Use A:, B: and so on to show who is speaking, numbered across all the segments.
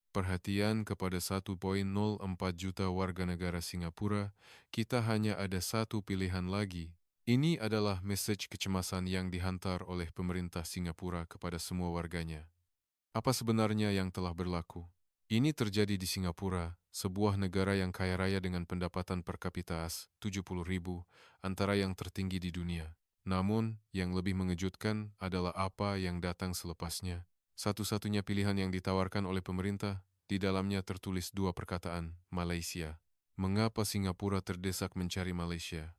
A: Perhatian kepada 1,04 juta warga negara Singapura, kita hanya ada satu pilihan lagi. Ini adalah mesej kecemasan yang dihantar oleh pemerintah Singapura kepada semua warganya. Apa sebenarnya yang telah berlaku? Ini terjadi di Singapura, sebuah negara yang kaya raya dengan pendapatan per kapita 70.000, antara yang tertinggi di dunia. Namun, yang lebih mengejutkan adalah apa yang datang selepasnya. Satu-satunya pilihan yang ditawarkan oleh pemerintah, di dalamnya tertulis dua perkataan, Malaysia. Mengapa Singapura terdesak mencari Malaysia?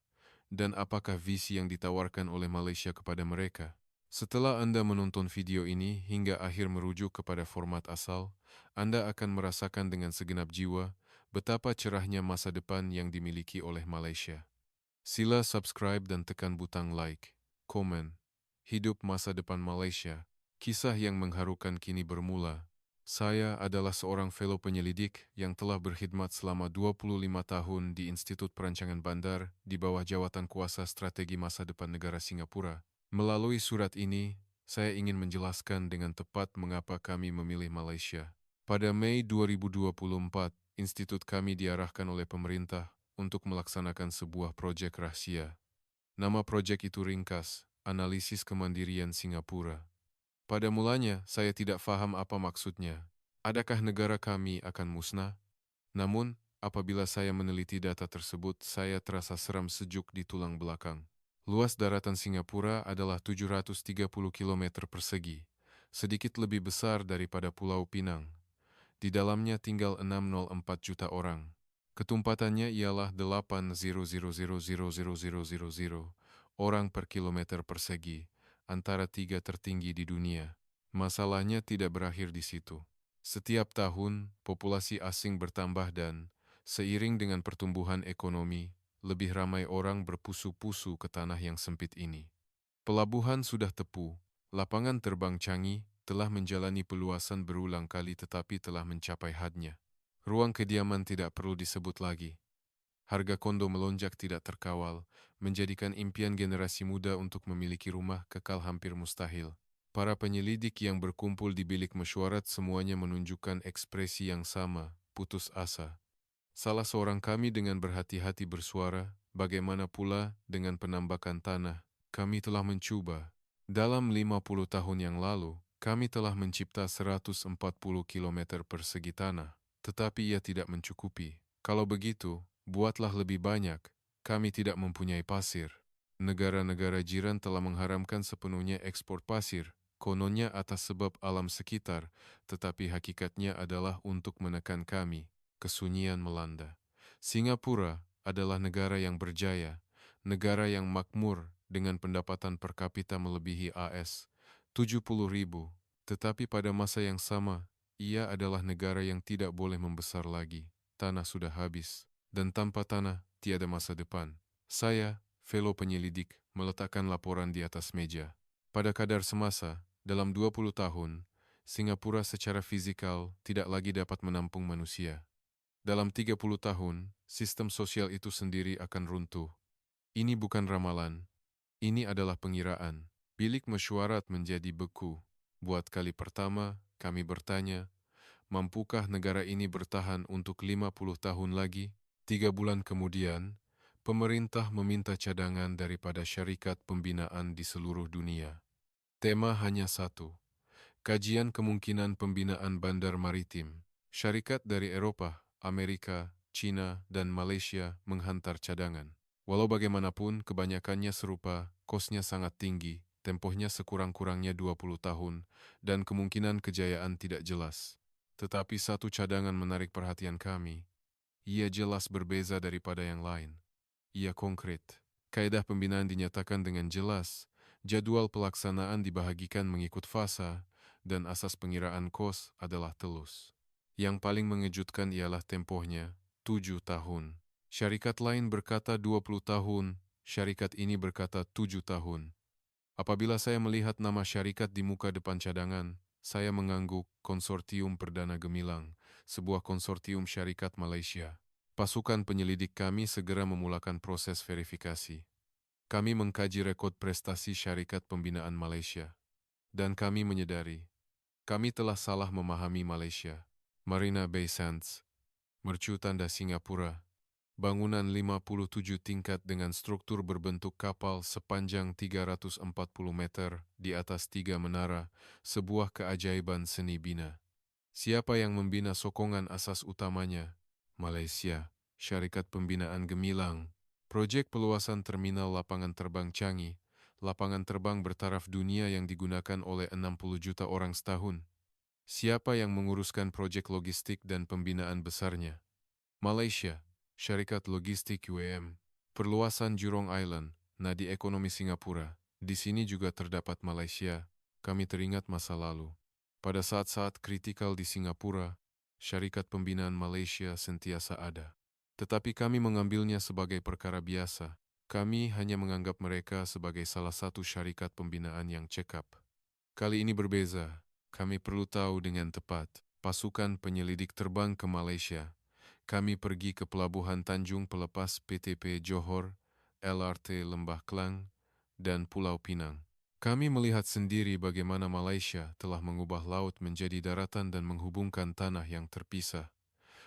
A: Dan apakah visi yang ditawarkan oleh Malaysia kepada mereka? Setelah Anda menonton video ini hingga akhir merujuk kepada format asal, Anda akan merasakan dengan segenap jiwa betapa cerahnya masa depan yang dimiliki oleh Malaysia. Sila subscribe dan tekan butang like, komen. Hidup masa depan Malaysia, kisah yang mengharukan kini bermula. Saya adalah seorang fellow penyelidik yang telah berkhidmat selama 25 tahun di Institut Perancangan Bandar di bawah jawatan kuasa strategi masa depan negara Singapura. Melalui surat ini, saya ingin menjelaskan dengan tepat mengapa kami memilih Malaysia. Pada Mei 2024, institut kami diarahkan oleh pemerintah untuk melaksanakan sebuah proyek rahasia. Nama proyek itu ringkas, Analisis Kemandirian Singapura. Pada mulanya, saya tidak faham apa maksudnya. Adakah negara kami akan musnah? Namun, apabila saya meneliti data tersebut, saya terasa seram sejuk di tulang belakang. Luas daratan Singapura adalah 730 km persegi, sedikit lebih besar daripada Pulau Pinang. Di dalamnya tinggal 604 juta orang. Ketumpatannya ialah 8,000,000,000 orang per kilometer persegi, antara tiga tertinggi di dunia. Masalahnya tidak berakhir di situ. Setiap tahun, populasi asing bertambah dan, seiring dengan pertumbuhan ekonomi, lebih ramai orang berpusu-pusu ke tanah yang sempit ini. Pelabuhan sudah tepu, lapangan terbang canggih, telah menjalani peluasan berulang kali tetapi telah mencapai hadnya. Ruang kediaman tidak perlu disebut lagi. Harga kondo melonjak tidak terkawal, menjadikan impian generasi muda untuk memiliki rumah kekal hampir mustahil. Para penyelidik yang berkumpul di bilik mesyuarat semuanya menunjukkan ekspresi yang sama, putus asa. Salah seorang kami dengan berhati-hati bersuara, bagaimana pula dengan penambakan tanah? Kami telah mencoba. Dalam 50 tahun yang lalu, kami telah mencipta 140 km persegi tanah, tetapi ia tidak mencukupi. Kalau begitu, buatlah lebih banyak. Kami tidak mempunyai pasir. Negara-negara jiran telah mengharamkan sepenuhnya ekspor pasir, kononnya atas sebab alam sekitar, tetapi hakikatnya adalah untuk menekan kami. Kesunyian melanda. Singapura adalah negara yang berjaya, negara yang makmur dengan pendapatan per kapita melebihi AS 70.000, tetapi pada masa yang sama, ia adalah negara yang tidak boleh membesar lagi. Tanah sudah habis, dan tanpa tanah, tiada masa depan. Saya, fellow penyelidik, meletakkan laporan di atas meja. Pada kadar semasa, dalam 20 tahun, Singapura secara fisikal tidak lagi dapat menampung manusia. Dalam 30 tahun, sistem sosial itu sendiri akan runtuh. Ini bukan ramalan, ini adalah pengiraan. Bilik mesyuarat menjadi beku. Buat kali pertama, kami bertanya, mampukah negara ini bertahan untuk 50 tahun lagi? 3 bulan kemudian, pemerintah meminta cadangan daripada syarikat pembinaan di seluruh dunia. Tema hanya satu, kajian kemungkinan pembinaan bandar maritim. Syarikat dari Eropa, Amerika, China, dan Malaysia menghantar cadangan. Walau bagaimanapun, kebanyakannya serupa, kosnya sangat tinggi, tempohnya sekurang-kurangnya 20 tahun, dan kemungkinan kejayaan tidak jelas. Tetapi satu cadangan menarik perhatian kami. Ia jelas berbeza daripada yang lain. Ia konkret. Kaedah pembinaan dinyatakan dengan jelas, jadwal pelaksanaan dibahagikan mengikut fasa, dan asas pengiraan kos adalah telus. Yang paling mengejutkan ialah tempohnya, 7 tahun. Syarikat lain berkata 20 tahun, syarikat ini berkata 7 tahun. Apabila saya melihat nama syarikat di muka depan cadangan, saya mengangguk Konsortium Perdana Gemilang, sebuah konsortium syarikat Malaysia. Pasukan penyelidik kami segera memulakan proses verifikasi. Kami mengkaji rekod prestasi syarikat pembinaan Malaysia. Dan kami menyadari, kami telah salah memahami Malaysia. Marina Bay Sands, Mercu Tanda Singapura. Bangunan 57 tingkat dengan struktur berbentuk kapal sepanjang 340 meter di atas 3 menara, sebuah keajaiban seni bina. Siapa yang membina sokongan asas utamanya? Malaysia, Syarikat Pembinaan Gemilang. Proyek peluasan terminal lapangan terbang Changi, lapangan terbang bertaraf dunia yang digunakan oleh 60 juta orang setahun. Siapa yang menguruskan proyek logistik dan pembinaan besarnya? Malaysia, Syarikat Logistik UAM. Perluasan Jurong Island, nadi ekonomi Singapura. Di sini juga terdapat Malaysia. Kami teringat masa lalu. Pada saat-saat kritikal di Singapura, Syarikat Pembinaan Malaysia sentiasa ada. Tetapi kami mengambilnya sebagai perkara biasa. Kami hanya menganggap mereka sebagai salah satu syarikat pembinaan yang cekap. Kali ini berbeza. Kami perlu tahu dengan tepat. Pasukan penyelidik terbang ke Malaysia. Kami pergi ke Pelabuhan Tanjung Pelepas PTP Johor, LRT Lembah Klang, dan Pulau Pinang. Kami melihat sendiri bagaimana Malaysia telah mengubah laut menjadi daratan dan menghubungkan tanah yang terpisah.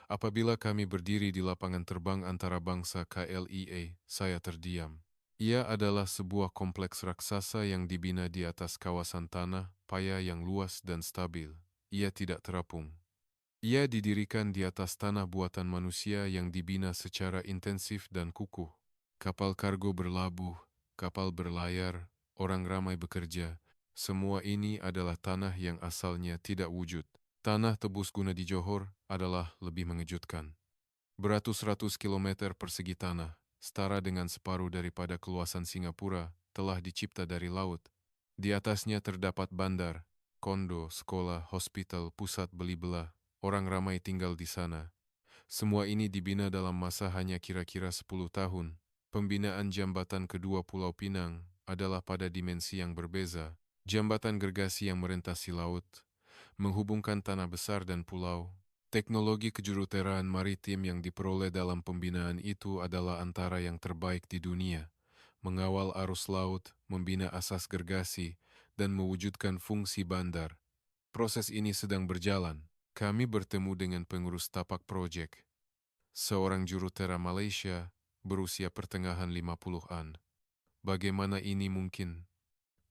A: Apabila kami berdiri di lapangan terbang antarabangsa KLIA, saya terdiam. Ia adalah sebuah kompleks raksasa yang dibina di atas kawasan tanah, paya yang luas dan stabil. Ia tidak terapung. Ia didirikan di atas tanah buatan manusia yang dibina secara intensif dan kukuh. Kapal kargo berlabuh, kapal berlayar, orang ramai bekerja. Semua ini adalah tanah yang asalnya tidak wujud. Tanah tebus guna di Johor adalah lebih mengejutkan. Beratus-ratus kilometer persegi tanah, setara dengan separuh daripada keluasan Singapura, telah dicipta dari laut. Di atasnya terdapat bandar, kondo, sekolah, hospital, pusat beli belah. Orang ramai tinggal di sana. Semua ini dibina dalam masa hanya kira-kira 10 tahun. Pembinaan jambatan kedua Pulau Pinang adalah pada dimensi yang berbeza. Jambatan gergasi yang merentasi laut, menghubungkan tanah besar dan pulau. Teknologi kejuruteraan maritim yang diperoleh dalam pembinaan itu adalah antara yang terbaik di dunia. Mengawal arus laut, membina asas gergasi, dan mewujudkan fungsi bandar. Proses ini sedang berjalan. Kami bertemu dengan pengurus tapak proyek, seorang jurutera Malaysia berusia pertengahan 50-an. Bagaimana ini mungkin?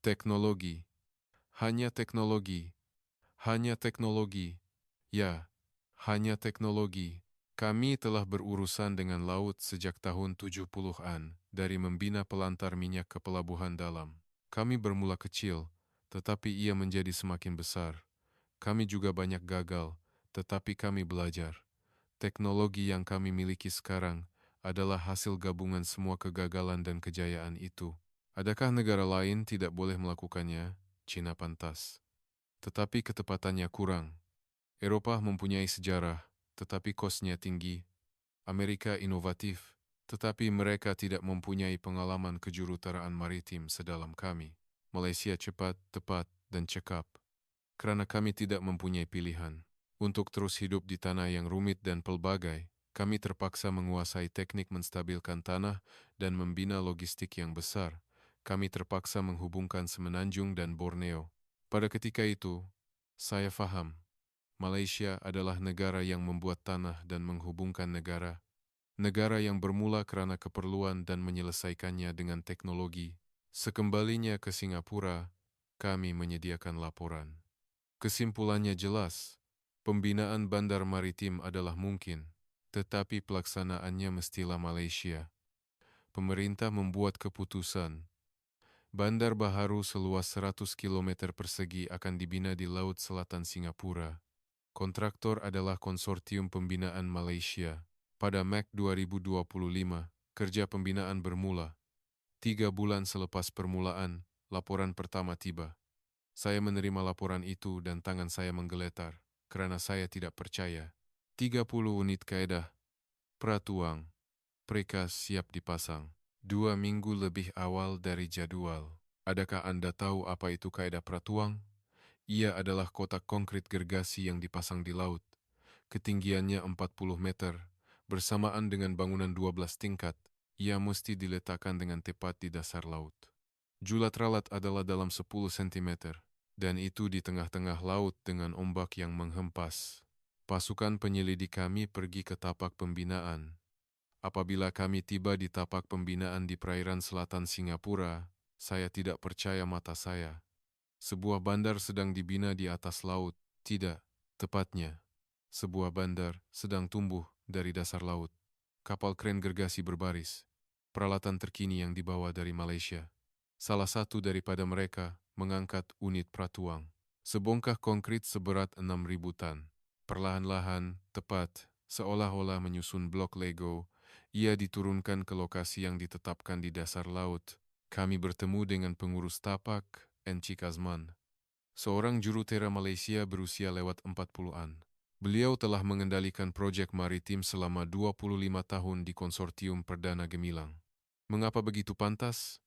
A: Teknologi. Hanya teknologi. Hanya teknologi. Ya, hanya teknologi. Kami telah berurusan dengan laut sejak tahun 70-an, dari membina pelantar minyak ke pelabuhan dalam. Kami bermula kecil, tetapi ia menjadi semakin besar. Kami juga banyak gagal, tetapi kami belajar. Teknologi yang kami miliki sekarang adalah hasil gabungan semua kegagalan dan kejayaan itu. Adakah negara lain tidak boleh melakukannya? Cina pantas. Tetapi ketepatannya kurang. Eropa mempunyai sejarah, tetapi kosnya tinggi. Amerika inovatif, tetapi mereka tidak mempunyai pengalaman kejuruteraan maritim sedalam kami. Malaysia cepat, tepat, dan cekap. Karena kami tidak mempunyai pilihan. Untuk terus hidup di tanah yang rumit dan pelbagai, kami terpaksa menguasai teknik menstabilkan tanah dan membina logistik yang besar. Kami terpaksa menghubungkan Semenanjung dan Borneo. Pada ketika itu, saya faham, Malaysia adalah negara yang membuat tanah dan menghubungkan negara. Negara yang bermula karena keperluan dan menyelesaikannya dengan teknologi. Sekembalinya ke Singapura, kami menyediakan laporan. Kesimpulannya jelas, pembinaan bandar maritim adalah mungkin, tetapi pelaksanaannya mestilah Malaysia. Pemerintah membuat keputusan. Bandar baharu seluas 100 km persegi akan dibina di Laut Selatan Singapura. Kontraktor adalah Konsortium Pembinaan Malaysia. Pada Mac 2025, kerja pembinaan bermula. 3 bulan selepas permulaan, laporan pertama tiba. Saya menerima laporan itu dan tangan saya menggeletar, kerana saya tidak percaya. 30 unit kaedah pratuang prekas siap dipasang. 2 minggu lebih awal dari jadwal. Adakah Anda tahu apa itu kaedah pratuang? Ia adalah kotak konkrit gergasi yang dipasang di laut. Ketinggiannya 40 meter, bersamaan dengan bangunan 12 tingkat. Ia mesti diletakkan dengan tepat di dasar laut. Julat ralat adalah dalam 10 cm, dan itu di tengah-tengah laut dengan ombak yang menghempas. Pasukan penyelidik kami pergi ke tapak pembinaan. Apabila kami tiba di tapak pembinaan di perairan selatan Singapura, saya tidak percaya mata saya. Sebuah bandar sedang dibina di atas laut. Tidak, tepatnya, sebuah bandar sedang tumbuh dari dasar laut. Kapal kren gergasi berbaris. Peralatan terkini yang dibawa dari Malaysia. Salah satu daripada mereka mengangkat unit pratuang. Sebongkah konkrit seberat 6.000 tan. Perlahan-lahan, tepat, seolah-olah menyusun blok Lego, ia diturunkan ke lokasi yang ditetapkan di dasar laut. Kami bertemu dengan pengurus tapak, Encik Azman, seorang jurutera Malaysia berusia lewat 40-an. Beliau telah mengendalikan proyek maritim selama 25 tahun di konsortium Perdana Gemilang. Mengapa begitu pantas?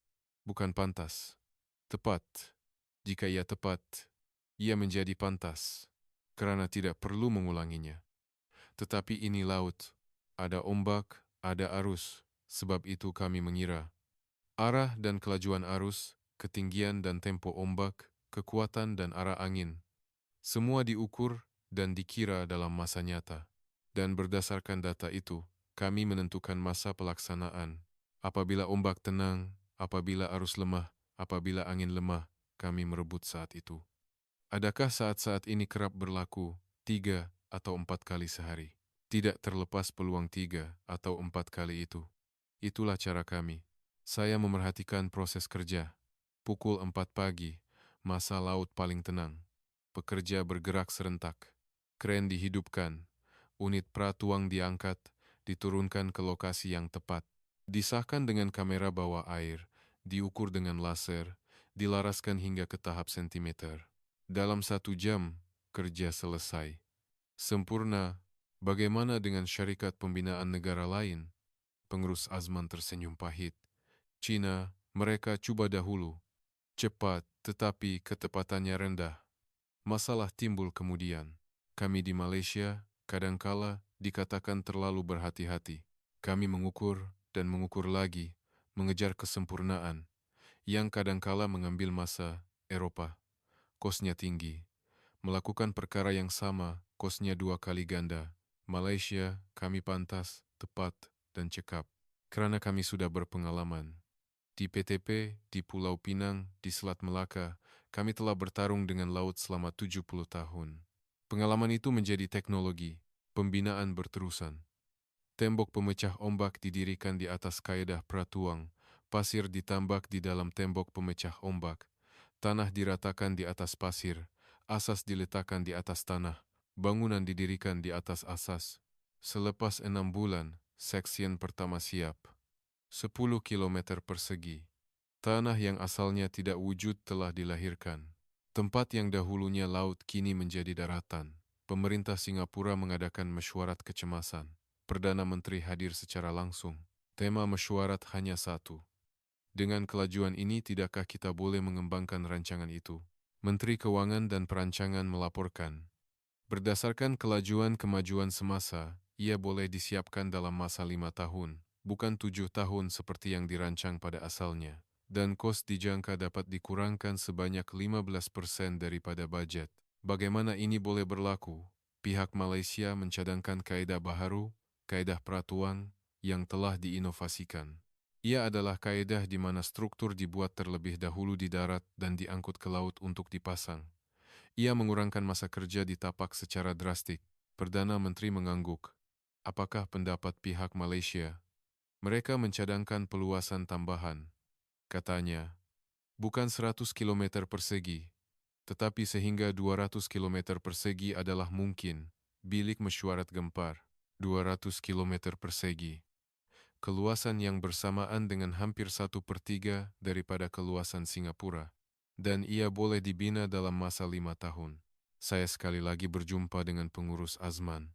A: Bukan pantas. Tepat. Jika ia tepat, ia menjadi pantas. Kerana tidak perlu mengulanginya. Tetapi ini laut. Ada ombak, ada arus. Sebab itu kami mengira. Arah dan kelajuan arus, ketinggian dan tempo ombak, kekuatan dan arah angin. Semua diukur dan dikira dalam masa nyata. Dan berdasarkan data itu, kami menentukan masa pelaksanaan. Apabila ombak tenang, apabila arus lemah, apabila angin lemah, kami merebut saat itu. Adakah saat-saat ini kerap berlaku 3 atau 4 kali sehari? Tidak terlepas peluang 3 atau 4 kali itu. Itulah cara kami. Saya memerhatikan proses kerja. Pukul 4 pagi, masa laut paling tenang. Pekerja bergerak serentak. Kren dihidupkan. Unit pratuang diangkat, diturunkan ke lokasi yang tepat. Disahkan dengan kamera bawah air, diukur dengan laser, dilaraskan hingga ke tahap sentimeter. Dalam 1 jam, kerja selesai. Sempurna. Bagaimana dengan syarikat pembinaan negara lain? Pengurus Azman tersenyum pahit. Cina, mereka cuba dahulu. Cepat, tetapi ketepatannya rendah. Masalah timbul kemudian. Kami di Malaysia, kadangkala dikatakan terlalu berhati-hati. Kami mengukur dan mengukur lagi, mengejar kesempurnaan, yang kadangkala mengambil masa. Eropa, kosnya tinggi. Melakukan perkara yang sama, kosnya 2 kali ganda. Malaysia, kami pantas, tepat, dan cekap. Kerana kami sudah berpengalaman. Di PTP, di Pulau Pinang, di Selat Melaka, kami telah bertarung dengan laut selama 70 tahun. Pengalaman itu menjadi teknologi, pembinaan berterusan. Tembok pemecah ombak didirikan di atas kaedah pratuang, pasir ditambak di dalam tembok pemecah ombak, tanah diratakan di atas pasir, asas diletakkan di atas tanah, bangunan didirikan di atas asas. Selepas 6 bulan, seksian pertama siap. 10 kilometer persegi. Tanah yang asalnya tidak wujud telah dilahirkan. Tempat yang dahulunya laut kini menjadi daratan. Pemerintah Singapura mengadakan mesyuarat kecemasan. Perdana Menteri hadir secara langsung. Tema mesyuarat hanya satu. Dengan kelajuan ini tidakkah kita boleh mengembangkan rancangan itu? Menteri Keuangan dan Perancangan melaporkan. Berdasarkan kemajuan semasa, ia boleh disiapkan dalam masa 5 tahun, bukan 7 tahun seperti yang dirancang pada asalnya. Dan kos dijangka dapat dikurangkan sebanyak 15% daripada bajet. Bagaimana ini boleh berlaku? Pihak Malaysia mencadangkan kaedah baharu, kaedah pratuang, yang telah diinovasikan. Ia adalah kaedah di mana struktur dibuat terlebih dahulu di darat dan diangkut ke laut untuk dipasang. Ia mengurangkan masa kerja di tapak secara drastik. Perdana Menteri mengangguk. Apakah pendapat pihak Malaysia? Mereka mencadangkan peluasan tambahan. Katanya, bukan 100 km persegi, tetapi sehingga 200 km persegi adalah mungkin. Bilik mesyuarat gempar. 200 km persegi. Keluasan yang bersamaan dengan hampir 1/3 daripada keluasan Singapura. Dan ia boleh dibina dalam masa 5 tahun. Saya sekali lagi berjumpa dengan pengurus Azman.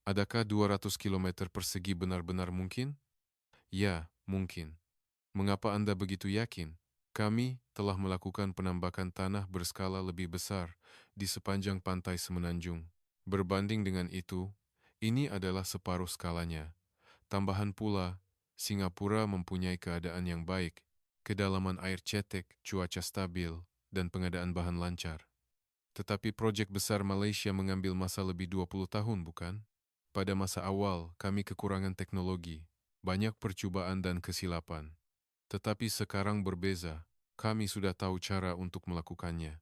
A: Adakah 200 km persegi benar-benar mungkin? Ya, mungkin. Mengapa Anda begitu yakin? Kami telah melakukan penambakan tanah berskala lebih besar di sepanjang pantai Semenanjung. Berbanding dengan itu, ini adalah separuh skalanya. Tambahan pula, Singapura mempunyai keadaan yang baik, kedalaman air cetek, cuaca stabil, dan pengadaan bahan lancar. Tetapi proyek besar Malaysia mengambil masa lebih 20 tahun, bukan? Pada masa awal, kami kekurangan teknologi, banyak percubaan dan kesilapan. Tetapi sekarang berbeza, kami sudah tahu cara untuk melakukannya.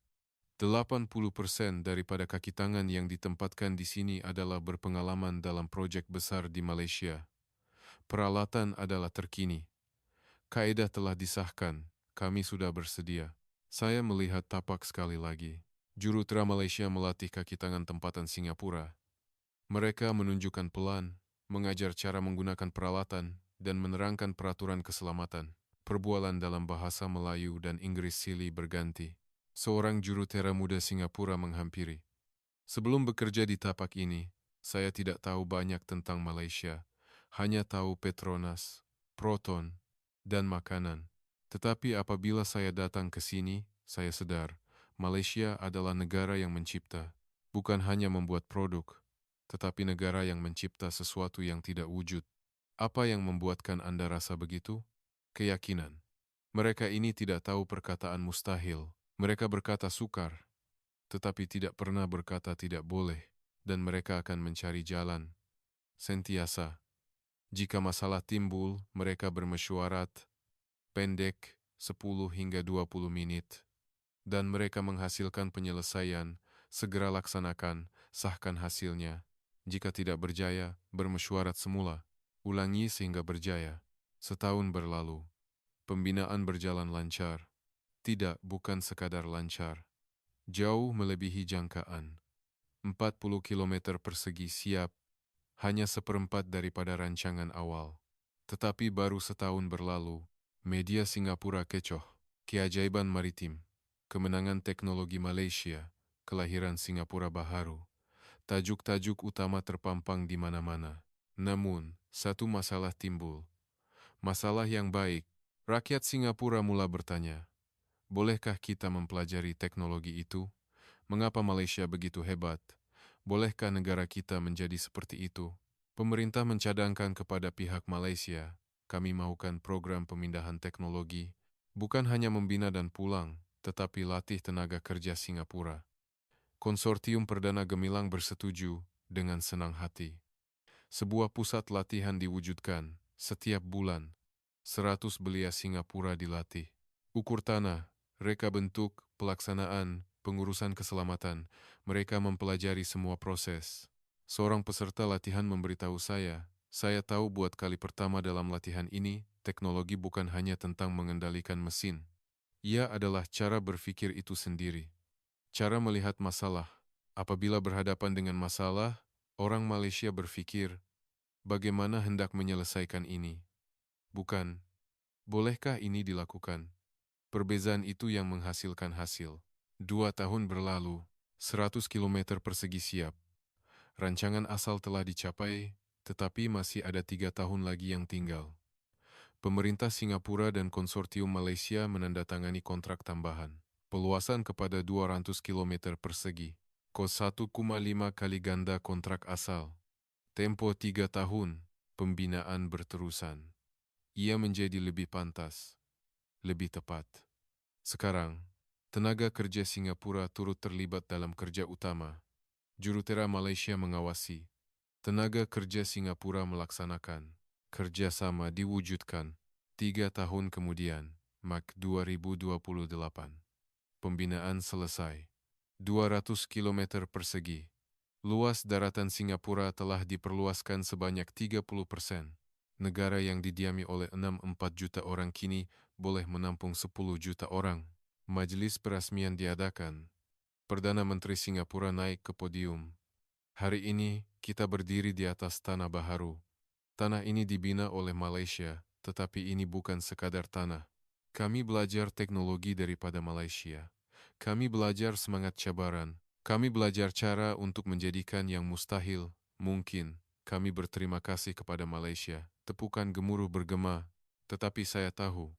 A: 80% daripada kaki tangan yang ditempatkan di sini adalah berpengalaman dalam proyek besar di Malaysia. Peralatan adalah terkini. Kaedah telah disahkan, kami sudah bersedia. Saya melihat tapak sekali lagi. Jurutera Malaysia melatih kaki tangan tempatan Singapura. Mereka menunjukkan pelan, mengajar cara menggunakan peralatan, dan menerangkan peraturan keselamatan. Perbualan dalam bahasa Melayu dan Inggris silih berganti. Seorang jurutera muda Singapura menghampiri. Sebelum bekerja di tapak ini, saya tidak tahu banyak tentang Malaysia. Hanya tahu Petronas, Proton, dan makanan. Tetapi apabila saya datang ke sini, saya sadar, Malaysia adalah negara yang mencipta, bukan hanya membuat produk, tetapi negara yang mencipta sesuatu yang tidak wujud. Apa yang membuatkan Anda rasa begitu? Keyakinan. Mereka ini tidak tahu perkataan mustahil. Mereka berkata sukar, tetapi tidak pernah berkata tidak boleh, dan mereka akan mencari jalan. Sentiasa. Jika masalah timbul, mereka bermesyuarat, pendek, 10 hingga 20 menit. Dan mereka menghasilkan penyelesaian, segera laksanakan, sahkan hasilnya. Jika tidak berjaya, bermesyuarat semula. Ulangi sehingga berjaya. Setahun berlalu. Pembinaan berjalan lancar. Tidak, bukan sekadar lancar. Jauh melebihi jangkaan. 40 km persegi siap, hanya seperempat daripada rancangan awal. Tetapi baru setahun berlalu, media Singapura kecoh, keajaiban maritim, kemenangan teknologi Malaysia, kelahiran Singapura Baharu. Tajuk-tajuk utama terpampang di mana-mana. Namun, satu masalah timbul. Masalah yang baik. Rakyat Singapura mula bertanya, bolehkah kita mempelajari teknologi itu? Mengapa Malaysia begitu hebat? Bolehkah negara kita menjadi seperti itu? Pemerintah mencadangkan kepada pihak Malaysia, kami mahukan program pemindahan teknologi, bukan hanya membina dan pulang, tetapi latih tenaga kerja Singapura. Konsortium Perdana Gemilang bersetuju dengan senang hati. Sebuah pusat latihan diwujudkan, setiap bulan, 100 belia Singapura dilatih. Ukur tanah, reka bentuk, pelaksanaan, pengurusan keselamatan, mereka mempelajari semua proses. Seorang peserta latihan memberitahu saya tahu buat kali pertama dalam latihan ini, teknologi bukan hanya tentang mengendalikan mesin. Ia adalah cara berpikir itu sendiri. Cara melihat masalah. Apabila berhadapan dengan masalah, orang Malaysia berpikir, bagaimana hendak menyelesaikan ini? Bukan, bolehkah ini dilakukan? Perbezaan itu yang menghasilkan hasil. 2 tahun berlalu, 100 km persegi siap. Rancangan asal telah dicapai, tetapi masih ada 3 tahun lagi yang tinggal. Pemerintah Singapura dan konsortium Malaysia menandatangani kontrak tambahan. Peluasan kepada 200 km persegi. Kos 1,5 kali ganda kontrak asal. Tempo 3 tahun, pembinaan berterusan. Ia menjadi lebih pantas, lebih tepat. Sekarang, tenaga kerja Singapura turut terlibat dalam kerja utama. Jurutera Malaysia mengawasi. Tenaga kerja Singapura melaksanakan. Kerjasama diwujudkan. 3 tahun kemudian, Mac 2028. Pembinaan selesai. 200 km persegi. Luas daratan Singapura telah diperluaskan sebanyak 30%. Negara yang didiami oleh 64 juta orang kini boleh menampung 10 juta orang. Majelis peresmian diadakan. Perdana Menteri Singapura naik ke podium. Hari ini, kita berdiri di atas tanah baharu. Tanah ini dibina oleh Malaysia, tetapi ini bukan sekadar tanah. Kami belajar teknologi daripada Malaysia. Kami belajar semangat cabaran. Kami belajar cara untuk menjadikan yang mustahil mungkin. Kami berterima kasih kepada Malaysia. Tepukan gemuruh bergema. Tetapi saya tahu,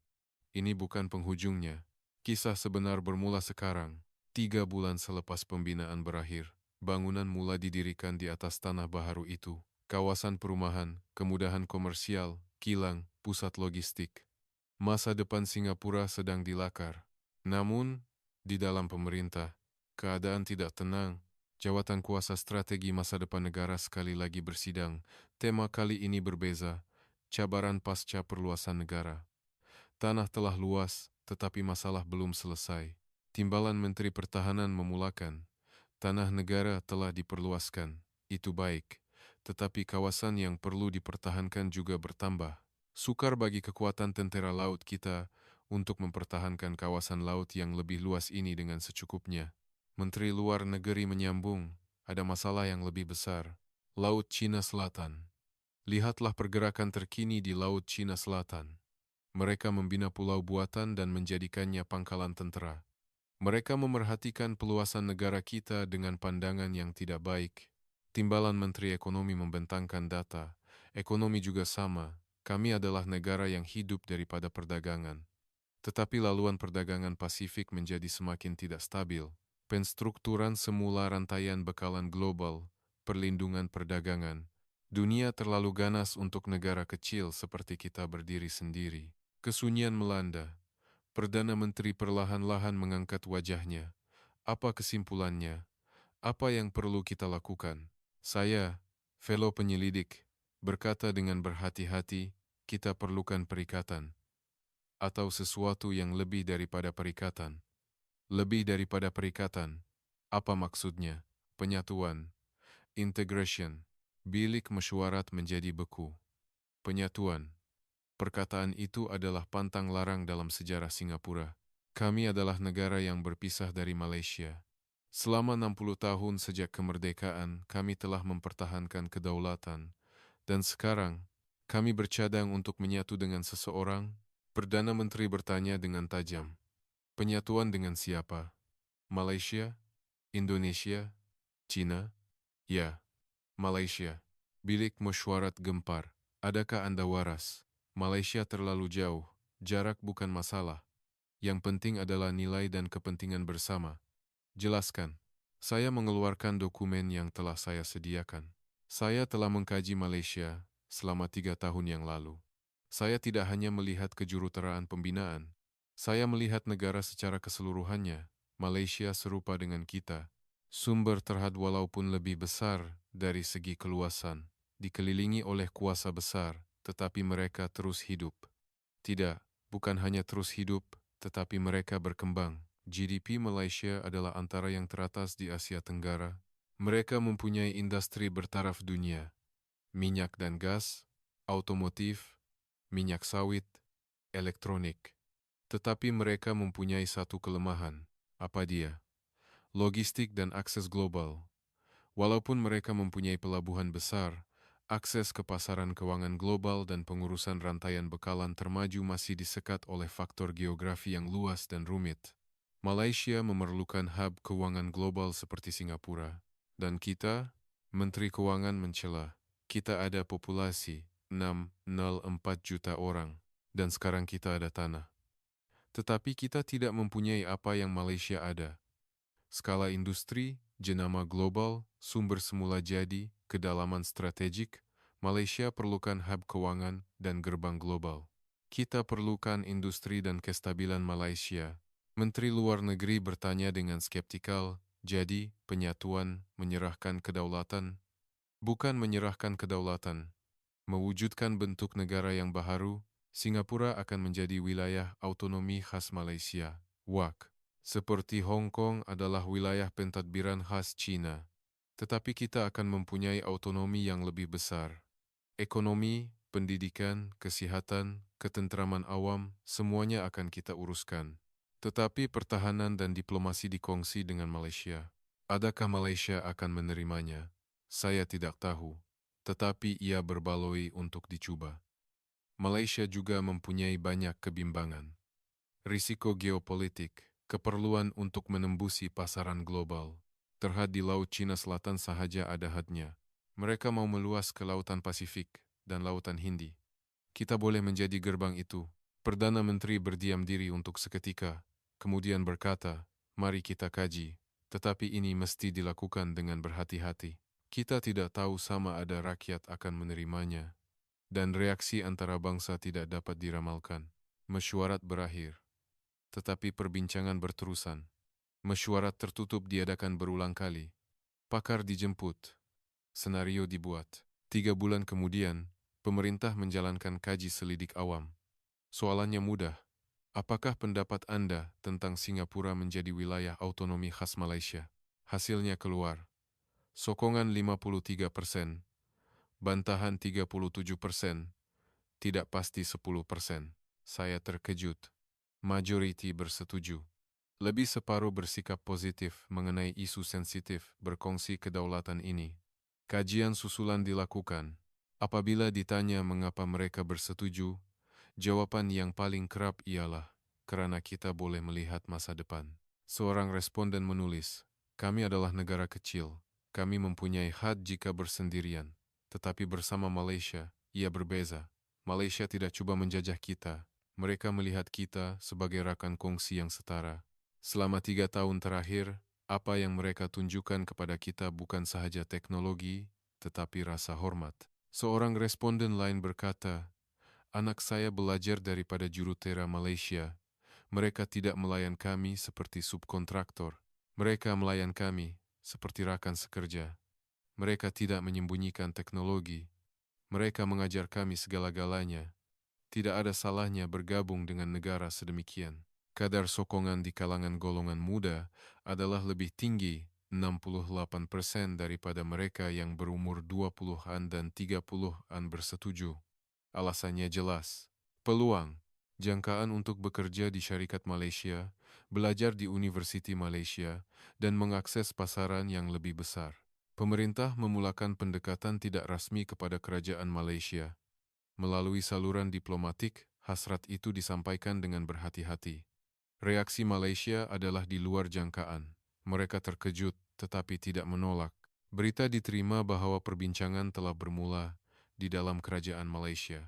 A: ini bukan penghujungnya. Kisah sebenar bermula sekarang. 3 bulan selepas pembinaan berakhir, bangunan mula didirikan di atas tanah baharu itu. Kawasan perumahan, kemudahan komersial, kilang, pusat logistik. Masa depan Singapura sedang dilakar. Namun, di dalam pemerintah, Keadaan tidak tenang. Jawatan kuasa strategi masa depan negara sekali lagi bersidang. Tema kali ini berbeza. Cabaran pasca perluasan negara. Tanah telah luas, tetapi masalah belum selesai. Timbalan Menteri Pertahanan memulakan. Tanah negara telah diperluaskan. Itu baik. Tetapi kawasan yang perlu dipertahankan juga bertambah. Sukar bagi kekuatan tentera laut kita untuk mempertahankan kawasan laut yang lebih luas ini dengan secukupnya. Menteri Luar Negeri menyambung, ada masalah yang lebih besar. Laut Cina Selatan. Lihatlah pergerakan terkini di Laut Cina Selatan. Mereka membina pulau buatan dan menjadikannya pangkalan tentara. Mereka memerhatikan peluasan negara kita dengan pandangan yang tidak baik. Timbalan Menteri Ekonomi membentangkan data. Ekonomi juga sama. Kami adalah negara yang hidup daripada perdagangan. Tetapi laluan perdagangan Pasifik menjadi semakin tidak stabil. Penstrukturan semula rantaian bekalan global, perlindungan perdagangan. Dunia terlalu ganas untuk negara kecil seperti kita berdiri sendiri. Kesunyian melanda. Perdana Menteri perlahan-lahan mengangkat wajahnya. Apa kesimpulannya? Apa yang perlu kita lakukan? Saya, fellow penyelidik, berkata dengan berhati-hati, kita perlukan perikatan. Atau sesuatu yang lebih daripada perikatan. Lebih daripada perikatan. Apa maksudnya? Penyatuan. Integration. Bilik mesyuarat menjadi beku. Penyatuan. Perkataan itu adalah pantang larang dalam sejarah Singapura. Kami adalah negara yang berpisah dari Malaysia. Selama 60 tahun sejak kemerdekaan, kami telah mempertahankan kedaulatan. Dan sekarang, kami bercadang untuk menyatu dengan seseorang. Perdana Menteri bertanya dengan tajam. Penyatuan dengan siapa? Malaysia? Indonesia? Cina? Ya, Malaysia. Bilik mesyuarat gempar. Adakah Anda waras? Malaysia terlalu jauh. Jarak bukan masalah. Yang penting adalah nilai dan kepentingan bersama. Jelaskan. Saya mengeluarkan dokumen yang telah saya sediakan. Saya telah mengkaji Malaysia selama 3 tahun yang lalu. Saya tidak hanya melihat kejuruteraan pembinaan. Saya melihat negara secara keseluruhannya. Malaysia serupa dengan kita. Sumber terhad walaupun lebih besar dari segi keluasan. Dikelilingi oleh kuasa besar, tetapi mereka terus hidup. Tidak, bukan hanya terus hidup, tetapi mereka berkembang. GDP Malaysia adalah antara yang teratas di Asia Tenggara. Mereka mempunyai industri bertaraf dunia. Minyak dan gas, otomotif, minyak sawit, elektronik. Tetapi mereka mempunyai satu kelemahan. Apa dia? Logistik dan akses global. Walaupun mereka mempunyai pelabuhan besar, akses ke pasaran keuangan global dan pengurusan rantaian bekalan termaju masih disekat oleh faktor geografi yang luas dan rumit. Malaysia memerlukan hub keuangan global seperti Singapura. Dan kita, Menteri Keuangan mencela, kita ada populasi 604 juta orang, dan sekarang kita ada tanah. Tetapi kita tidak mempunyai apa yang Malaysia ada. Skala industri, jenama global, sumber semula jadi, kedalaman strategik, Malaysia perlukan hub keuangan dan gerbang global. Kita perlukan industri dan kestabilan Malaysia. Menteri Luar Negeri bertanya dengan skeptikal, jadi penyatuan menyerahkan kedaulatan? Bukan menyerahkan kedaulatan. Mewujudkan bentuk negara yang baharu, Singapura akan menjadi wilayah autonomi khas Malaysia, WAK. Seperti Hong Kong adalah wilayah pentadbiran khas China. Tetapi kita akan mempunyai autonomi yang lebih besar. Ekonomi, pendidikan, kesihatan, ketentraman awam, semuanya akan kita uruskan. Tetapi pertahanan dan diplomasi dikongsi dengan Malaysia. Adakah Malaysia akan menerimanya? Saya tidak tahu. Tetapi ia berbaloi untuk dicoba. Malaysia juga mempunyai banyak kebimbangan. Risiko geopolitik, keperluan untuk menembusi pasaran global. Terhad di Laut Cina Selatan sahaja ada hadnya. Mereka mau meluas ke Lautan Pasifik dan Lautan Hindi. Kita boleh menjadi gerbang itu. Perdana Menteri berdiam diri untuk seketika, kemudian berkata, mari kita kaji, tetapi ini mesti dilakukan dengan berhati-hati. Kita tidak tahu sama ada rakyat akan menerimanya, dan reaksi antara bangsa tidak dapat diramalkan. Mesyuarat berakhir. Tetapi perbincangan berterusan. Mesyuarat tertutup diadakan berulang kali. Pakar dijemput. Senario dibuat. 3 bulan kemudian, pemerintah menjalankan kaji selidik awam. Soalannya mudah. Apakah pendapat Anda tentang Singapura menjadi wilayah otonomi khas Malaysia? Hasilnya keluar. Sokongan 53%, bantahan 37%, tidak pasti 10%. Saya terkejut. Majoriti bersetuju. Lebih separuh bersikap positif mengenai isu sensitif berkongsi kedaulatan ini. Kajian susulan dilakukan. Apabila ditanya mengapa mereka bersetuju, jawaban yang paling kerap ialah, karena kita boleh melihat masa depan. Seorang responden menulis, kami adalah negara kecil. Kami mempunyai had jika bersendirian. Tetapi bersama Malaysia, ia berbeza. Malaysia tidak cuba menjajah kita. Mereka melihat kita sebagai rakan kongsi yang setara. Selama 3 tahun terakhir, apa yang mereka tunjukkan kepada kita bukan sahaja teknologi, tetapi rasa hormat. Seorang responden lain berkata, anak saya belajar daripada jurutera Malaysia. Mereka tidak melayan kami seperti subkontraktor. Mereka melayan kami seperti rakan sekerja. Mereka tidak menyembunyikan teknologi. Mereka mengajar kami segala-galanya. Tidak ada salahnya bergabung dengan negara sedemikian. Kadar sokongan di kalangan golongan muda adalah lebih tinggi, 68% daripada mereka yang berumur 20-an dan 30-an bersetuju. Alasannya jelas. Peluang, jangkaan untuk bekerja di syarikat Malaysia, belajar di Universiti Malaysia, dan mengakses pasaran yang lebih besar. Pemerintah memulakan pendekatan tidak rasmi kepada kerajaan Malaysia. Melalui saluran diplomatik, hasrat itu disampaikan dengan berhati-hati. Reaksi Malaysia adalah di luar jangkaan. Mereka terkejut, tetapi tidak menolak. Berita diterima bahwa perbincangan telah bermula di dalam kerajaan Malaysia.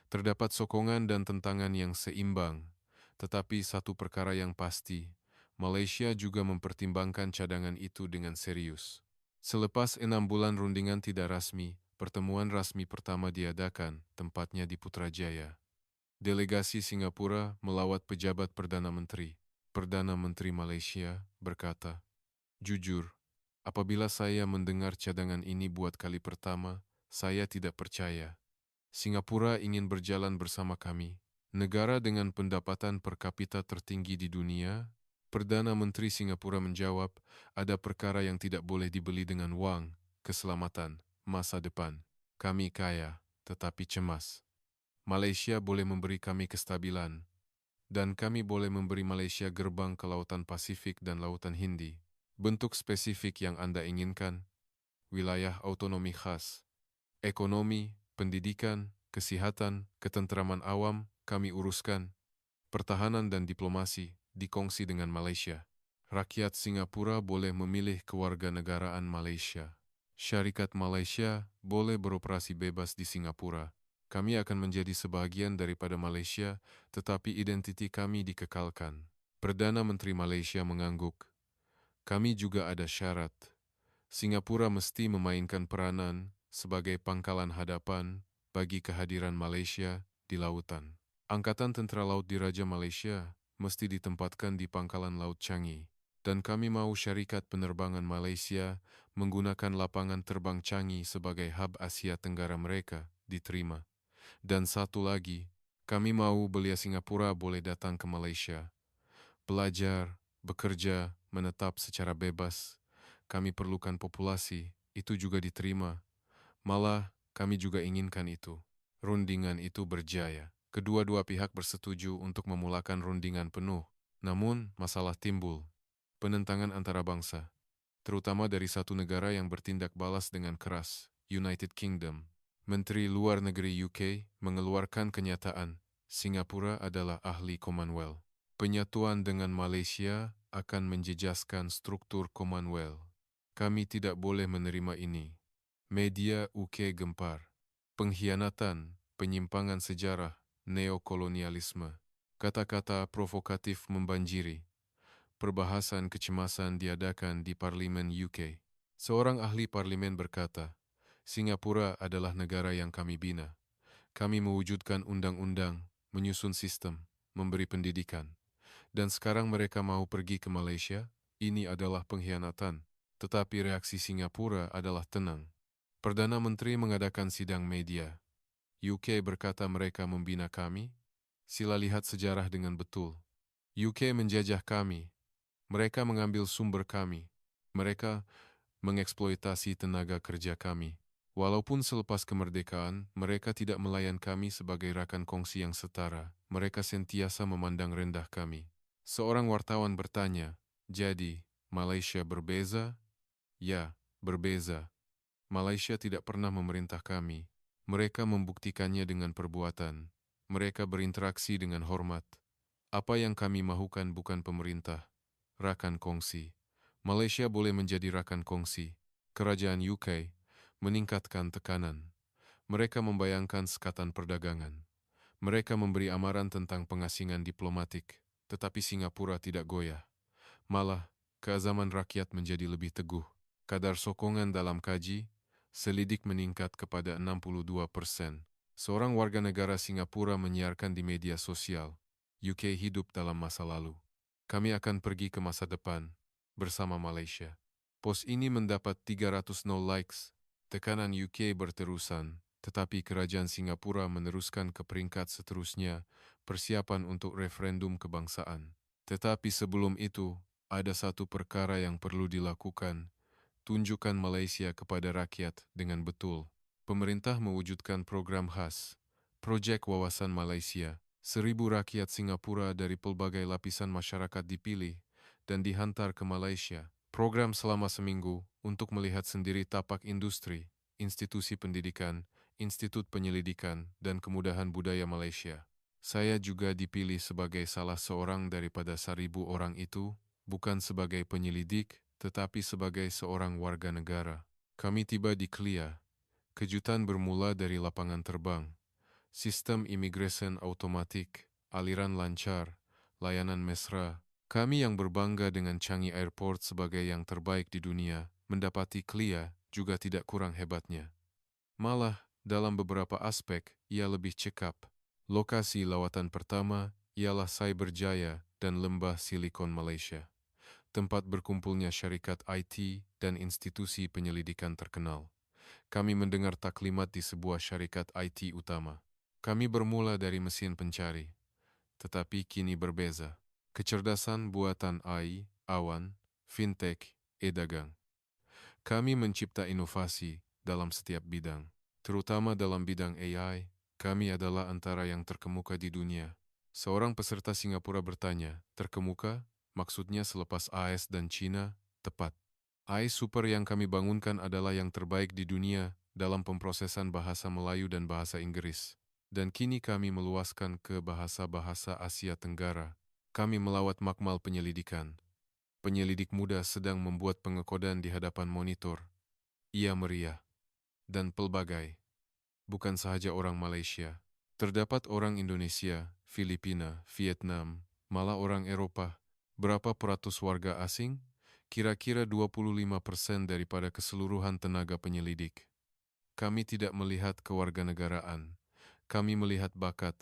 A: Terdapat sokongan dan tentangan yang seimbang, tetapi satu perkara yang pasti, Malaysia juga mempertimbangkan cadangan itu dengan serius. Selepas 6 bulan rundingan tidak rasmi, pertemuan rasmi pertama diadakan, tempatnya di Putrajaya. Delegasi Singapura melawat pejabat Perdana Menteri. Perdana Menteri Malaysia berkata, jujur, apabila saya mendengar cadangan ini buat kali pertama, saya tidak percaya. Singapura ingin berjalan bersama kami. Negara dengan pendapatan per kapita tertinggi di dunia. Perdana Menteri Singapura menjawab, ada perkara yang tidak boleh dibeli dengan wang, keselamatan, masa depan. Kami kaya, tetapi cemas. Malaysia boleh memberi kami kestabilan, dan kami boleh memberi Malaysia gerbang ke Lautan Pasifik dan Lautan Hindi. Bentuk spesifik yang Anda inginkan, wilayah otonomi khas, ekonomi, pendidikan, kesihatan, ketenteraman awam, kami uruskan. Pertahanan dan diplomasi dikongsi dengan Malaysia. Rakyat Singapura boleh memilih kewarganegaraan Malaysia. Syarikat Malaysia boleh beroperasi bebas di Singapura. Kami akan menjadi sebahagian daripada Malaysia, tetapi identiti kami dikekalkan. Perdana Menteri Malaysia mengangguk. Kami juga ada syarat. Singapura mesti memainkan peranan sebagai pangkalan hadapan bagi kehadiran Malaysia di lautan. Angkatan Tentera Laut Diraja Malaysia mesti ditempatkan di Pangkalan Laut Changi, dan kami mau syarikat penerbangan Malaysia menggunakan lapangan terbang Changi sebagai hub Asia Tenggara mereka diterima. Dan satu lagi, kami mau belia Singapura boleh datang ke Malaysia. Belajar, bekerja, menetap secara bebas. Kami perlukan populasi, itu juga diterima. Malah, kami juga inginkan itu. Rundingan itu berjaya. Kedua-dua pihak bersetuju untuk memulakan rundingan penuh. Namun, masalah timbul. Penentangan antara bangsa, terutama dari satu negara yang bertindak balas dengan keras, United Kingdom. Menteri Luar Negeri UK mengeluarkan kenyataan, Singapura adalah ahli Commonwealth. Penyatuan dengan Malaysia akan menjejaskan struktur Commonwealth. Kami tidak boleh menerima ini. Media UK gempar. Pengkhianatan, penyimpangan sejarah, neokolonialisme. Kata-kata provokatif membanjiri. Perbahasan kecemasan diadakan di Parlimen UK. Seorang ahli parlimen berkata, Singapura adalah negara yang kami bina. Kami mewujudkan undang-undang, menyusun sistem, memberi pendidikan. Dan sekarang mereka mau pergi ke Malaysia? Ini adalah pengkhianatan. Tetapi reaksi Singapura adalah tenang. Perdana Menteri mengadakan sidang media. UK berkata mereka membina kami? Sila lihat sejarah dengan betul. UK menjajah kami. Mereka mengambil sumber kami. Mereka mengeksploitasi tenaga kerja kami. Walaupun selepas kemerdekaan, mereka tidak melayan kami sebagai rakan kongsi yang setara. Mereka sentiasa memandang rendah kami. Seorang wartawan bertanya, jadi, Malaysia berbeza? Ya, berbeza. Malaysia tidak pernah memerintah kami. Mereka membuktikannya dengan perbuatan. Mereka berinteraksi dengan hormat. Apa yang kami mahukan bukan pemerintah, rakan kongsi. Malaysia boleh menjadi rakan kongsi. Kerajaan UK meningkatkan tekanan. Mereka membayangkan sekatan perdagangan. Mereka memberi amaran tentang pengasingan diplomatik, tetapi Singapura tidak goyah. Malah, keazaman rakyat menjadi lebih teguh. Kadar sokongan dalam kaji, selidik meningkat kepada 62%. Seorang warga negara Singapura menyiarkan di media sosial, UK hidup dalam masa lalu. Kami akan pergi ke masa depan, bersama Malaysia. Post ini mendapat 300 likes. Tekanan UK berterusan, tetapi kerajaan Singapura meneruskan ke peringkat seterusnya, persiapan untuk referendum kebangsaan. Tetapi sebelum itu, ada satu perkara yang perlu dilakukan, tunjukkan Malaysia kepada rakyat dengan betul. Pemerintah mewujudkan program khas, Projek Wawasan Malaysia. 1.000 rakyat Singapura dari pelbagai lapisan masyarakat dipilih dan dihantar ke Malaysia. Program selama seminggu untuk melihat sendiri tapak industri, institusi pendidikan, institut penyelidikan, dan kemudahan budaya Malaysia. Saya juga dipilih sebagai salah seorang daripada 1.000 orang itu, bukan sebagai penyelidik, tetapi sebagai seorang warga negara. Kami tiba di Kelia. Kejutan bermula dari lapangan terbang. Sistem imigresen automatik, aliran lancar, layanan mesra. Kami yang berbangga dengan Changi Airport sebagai yang terbaik di dunia, mendapati Kelia juga tidak kurang hebatnya. Malah, dalam beberapa aspek, ia lebih cekap. Lokasi lawatan pertama ialah Cyberjaya dan Lembah Silikon Malaysia, tempat berkumpulnya syarikat IT dan institusi penyelidikan terkenal. Kami mendengar taklimat di sebuah syarikat IT utama. Kami bermula dari mesin pencari, tetapi kini berbeza. Kecerdasan buatan AI, awan, fintech, e-dagang. Kami mencipta inovasi dalam setiap bidang. Terutama dalam bidang AI, kami adalah antara yang terkemuka di dunia. Seorang peserta Singapura bertanya, terkemuka? Maksudnya selepas AS dan China? Tepat. AI Super yang kami bangunkan adalah yang terbaik di dunia dalam pemrosesan bahasa Melayu dan bahasa Inggris. Dan kini kami meluaskan ke bahasa-bahasa Asia Tenggara. Kami melawat makmal penyelidikan. Penyelidik muda sedang membuat pengekodan di hadapan monitor. Ia meriah. Dan pelbagai. Bukan sahaja orang Malaysia. Terdapat orang Indonesia, Filipina, Vietnam, malah orang Eropa. Berapa peratus warga asing? Kira-kira 25% daripada keseluruhan tenaga penyelidik. Kami tidak melihat kewarganegaraan. Kami melihat bakat.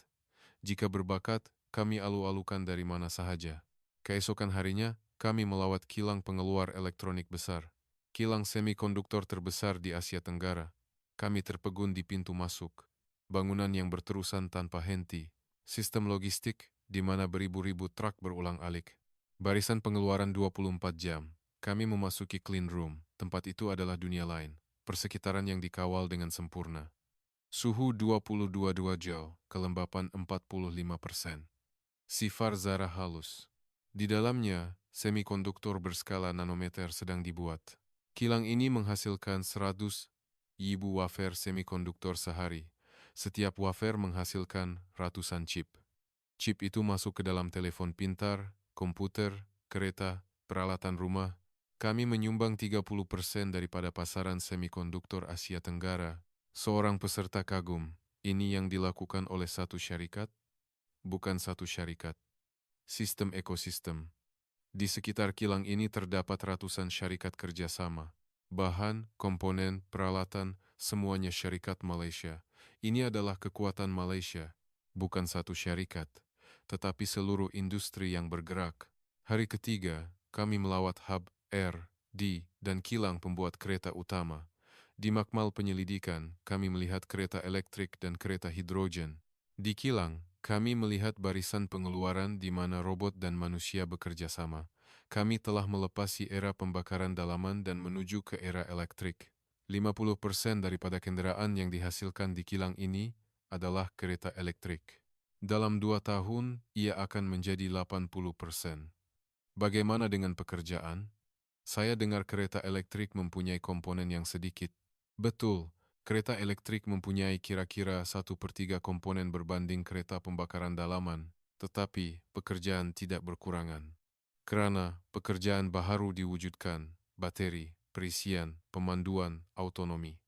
A: Jika berbakat, kami alu-alukan dari mana sahaja. Keesokan harinya, kami melawat kilang pengeluar elektronik besar. Kilang semikonduktor terbesar di Asia Tenggara. Kami terpegun di pintu masuk. Bangunan yang berterusan tanpa henti. Sistem logistik, di mana beribu-ribu truk berulang-alik. Barisan pengeluaran 24 jam. Kami memasuki clean room. Tempat itu adalah dunia lain. Persekitaran yang dikawal dengan sempurna. Suhu 22,2 Joule, kelembapan 45%. Sifar zarah halus. Di dalamnya, semikonduktor berskala nanometer sedang dibuat. Kilang ini menghasilkan 100.000 wafer semikonduktor sehari. Setiap wafer menghasilkan ratusan chip. Chip itu masuk ke dalam telepon pintar, komputer, kereta, peralatan rumah. Kami menyumbang 30% daripada pasaran semikonduktor Asia Tenggara. Seorang peserta kagum, ini yang dilakukan oleh satu syarikat? Bukan satu syarikat. Sistem ekosistem. Di sekitar kilang ini terdapat ratusan syarikat kerjasama. Bahan, komponen, peralatan, semuanya syarikat Malaysia. Ini adalah kekuatan Malaysia, bukan satu syarikat, tetapi seluruh industri yang bergerak. Hari ketiga, kami melawat hub R, D, dan kilang pembuat kereta utama. Di makmal penyelidikan, kami melihat kereta elektrik dan kereta hidrogen. Di kilang, kami melihat barisan pengeluaran di mana robot dan manusia bekerja sama. Kami telah melepasi era pembakaran dalaman dan menuju ke era elektrik. 50% daripada kendaraan yang dihasilkan di kilang ini adalah kereta elektrik. Dalam 2 tahun, ia akan menjadi 80%. Bagaimana dengan pekerjaan? Saya dengar kereta elektrik mempunyai komponen yang sedikit. Betul, kereta elektrik mempunyai kira-kira 1/3 komponen berbanding kereta pembakaran dalaman, tetapi pekerjaan tidak berkurangan. Kerana pekerjaan baharu diwujudkan, bateri, perisian, pemanduan, autonomi.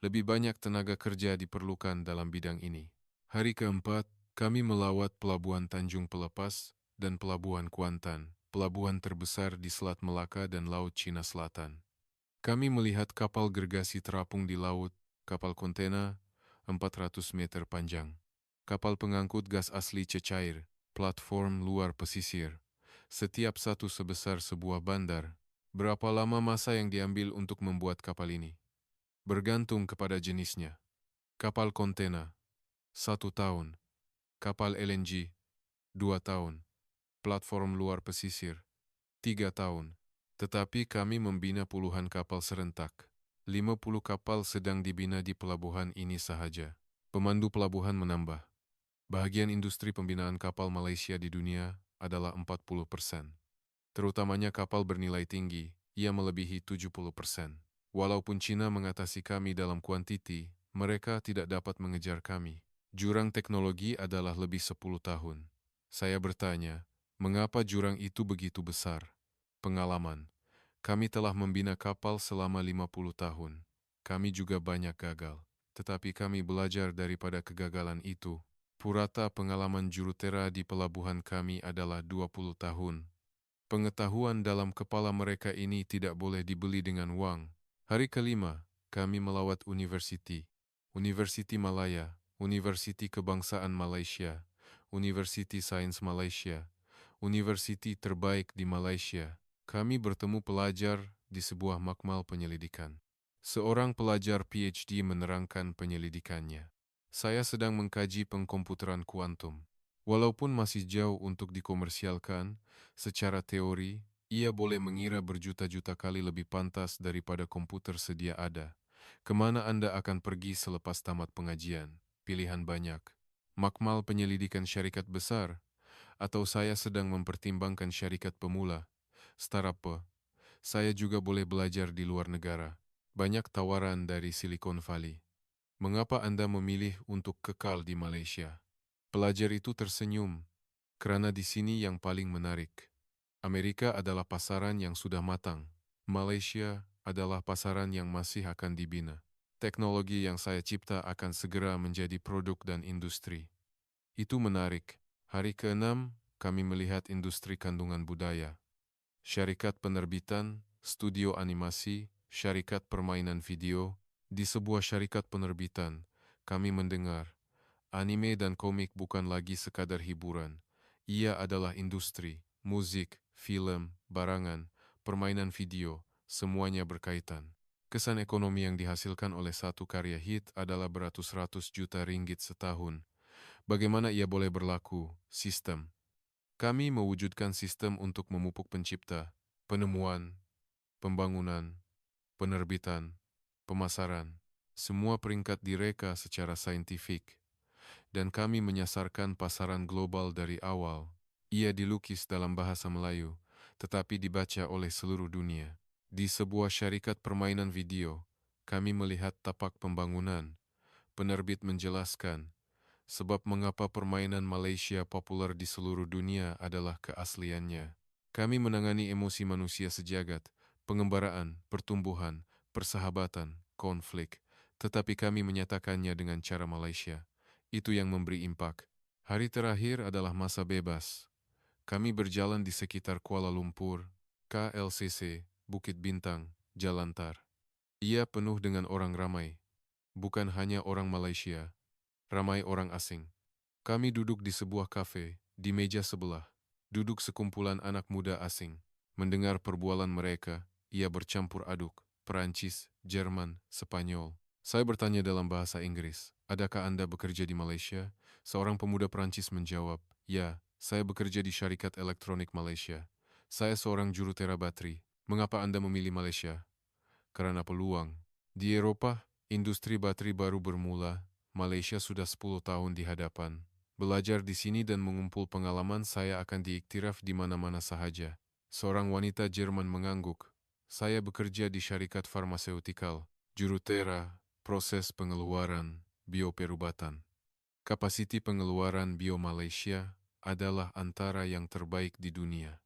A: Lebih banyak tenaga kerja diperlukan dalam bidang ini. Hari keempat, kami melawat Pelabuhan Tanjung Pelepas dan Pelabuhan Kuantan, pelabuhan terbesar di Selat Melaka dan Laut Cina Selatan. Kami melihat kapal gergasi terapung di laut, kapal kontena 400 meter panjang, kapal pengangkut gas asli cecair, platform luar pesisir, setiap satu sebesar sebuah bandar. Berapa lama masa yang diambil untuk membuat kapal ini? Bergantung kepada jenisnya. Kapal kontena, 1 tahun. Kapal LNG, 2 tahun. Platform luar pesisir, 3 tahun. Tetapi kami membina puluhan kapal serentak. 50 kapal sedang dibina di pelabuhan ini sahaja. Pemandu pelabuhan menambah. Bahagian industri pembinaan kapal Malaysia di dunia adalah 40%. Terutamanya kapal bernilai tinggi, ia melebihi 70%. Walaupun China mengatasi kami dalam kuantiti, mereka tidak dapat mengejar kami. Jurang teknologi adalah lebih 10 tahun. Saya bertanya, mengapa jurang itu begitu besar? Pengalaman. Kami telah membina kapal selama 50 tahun. Kami juga banyak gagal. Tetapi kami belajar daripada kegagalan itu. Purata pengalaman jurutera di pelabuhan kami adalah 20 tahun. Pengetahuan dalam kepala mereka ini tidak boleh dibeli dengan uang. Hari kelima, kami melawat universiti. Universiti Malaya, Universiti Kebangsaan Malaysia, Universiti Sains Malaysia, universiti terbaik di Malaysia. Kami bertemu pelajar di sebuah makmal penyelidikan. Seorang pelajar PhD menerangkan penyelidikannya. Saya sedang mengkaji pengkomputeran kuantum. Walaupun masih jauh untuk dikomersialkan, secara teori, ia boleh mengira berjuta-juta kali lebih pantas daripada komputer sedia ada. Kemana Anda akan pergi selepas tamat pengajian? Pilihan banyak. Makmal penyelidikan syarikat besar, atau saya sedang mempertimbangkan syarikat pemula. Startup. Saya juga boleh belajar di luar negara. Banyak tawaran dari Silicon Valley. Mengapa Anda memilih untuk kekal di Malaysia? Pelajar itu tersenyum, kerana di sini yang paling menarik. Amerika adalah pasaran yang sudah matang. Malaysia adalah pasaran yang masih akan dibina. Teknologi yang saya cipta akan segera menjadi produk dan industri. Itu menarik. Hari ke-6, kami melihat industri kandungan budaya. Syarikat penerbitan, studio animasi, syarikat permainan video. Di sebuah syarikat penerbitan, kami mendengar, anime dan komik bukan lagi sekadar hiburan. Ia adalah industri, musik, film, barangan, permainan video, semuanya berkaitan. Kesan ekonomi yang dihasilkan oleh satu karya hit adalah beratus-ratus juta ringgit setahun. Bagaimana ia boleh berlaku? Sistem. Kami mewujudkan sistem untuk memupuk pencipta, penemuan, pembangunan, penerbitan, pemasaran, semua peringkat direka secara saintifik. Dan kami menyasarkan pasaran global dari awal. Ia dilukis dalam bahasa Melayu, tetapi dibaca oleh seluruh dunia. Di sebuah syarikat permainan video, kami melihat tapak pembangunan. Penerbit menjelaskan, sebab mengapa permainan Malaysia populer di seluruh dunia adalah keasliannya. Kami menangani emosi manusia sejagat, pengembaraan, pertumbuhan, persahabatan, konflik, tetapi kami menyatakannya dengan cara Malaysia. Itu yang memberi impak. Hari terakhir adalah masa bebas. Kami berjalan di sekitar Kuala Lumpur, KLCC, Bukit Bintang, Jalantar. Ia penuh dengan orang ramai. Bukan hanya orang Malaysia, ramai orang asing. Kami duduk di sebuah kafe, Di meja sebelah, duduk sekumpulan anak muda asing. Mendengar perbualan mereka, ia bercampur aduk, Perancis, Jerman, Spanyol. Saya bertanya dalam bahasa Inggris, adakah Anda bekerja di Malaysia? Seorang pemuda Perancis menjawab, ya, saya bekerja di syarikat elektronik Malaysia. Saya seorang juru terabatri. Mengapa Anda memilih Malaysia? Karena peluang. Di Eropa, industri baterai baru bermula. Malaysia sudah 10 tahun di hadapan. Belajar di sini dan mengumpul pengalaman saya akan diiktiraf di mana-mana sahaja. Seorang wanita Jerman mengangguk. Saya bekerja di syarikat farmaseutikal, jurutera, proses pengeluaran, bioperubatan. Kapasiti pengeluaran bio Malaysia adalah antara yang terbaik di dunia.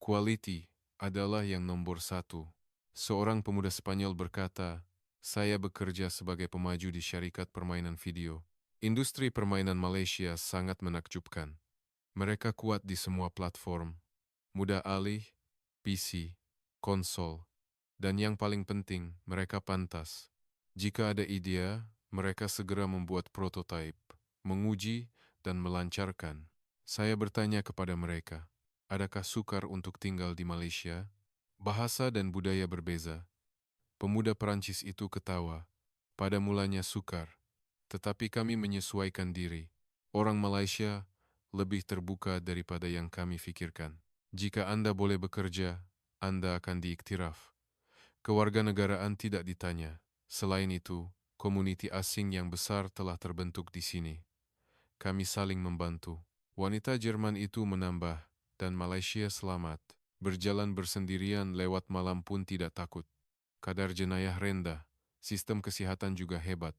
A: Quality adalah yang nomor satu. Seorang pemuda Spanyol berkata, saya bekerja sebagai pemaju di syarikat permainan video. Industri permainan Malaysia sangat menakjubkan. Mereka kuat di semua platform, mudah alih, PC, konsol, dan yang paling penting, mereka pantas. Jika ada ide, mereka segera membuat prototipe, menguji, dan melancarkan. Saya bertanya kepada mereka, adakah sukar untuk tinggal di Malaysia? Bahasa dan budaya berbeza. Pemuda Perancis itu ketawa. Pada mulanya sukar, tetapi kami menyesuaikan diri. Orang Malaysia lebih terbuka daripada yang kami fikirkan. Jika Anda boleh bekerja, Anda akan diiktiraf. Kewarganegaraan tidak ditanya. Selain itu, komuniti asing yang besar telah terbentuk di sini. Kami saling membantu. Wanita Jerman itu menambah, dan Malaysia selamat. Berjalan bersendirian lewat malam pun tidak takut. Kadar jenayah rendah, sistem kesehatan juga hebat.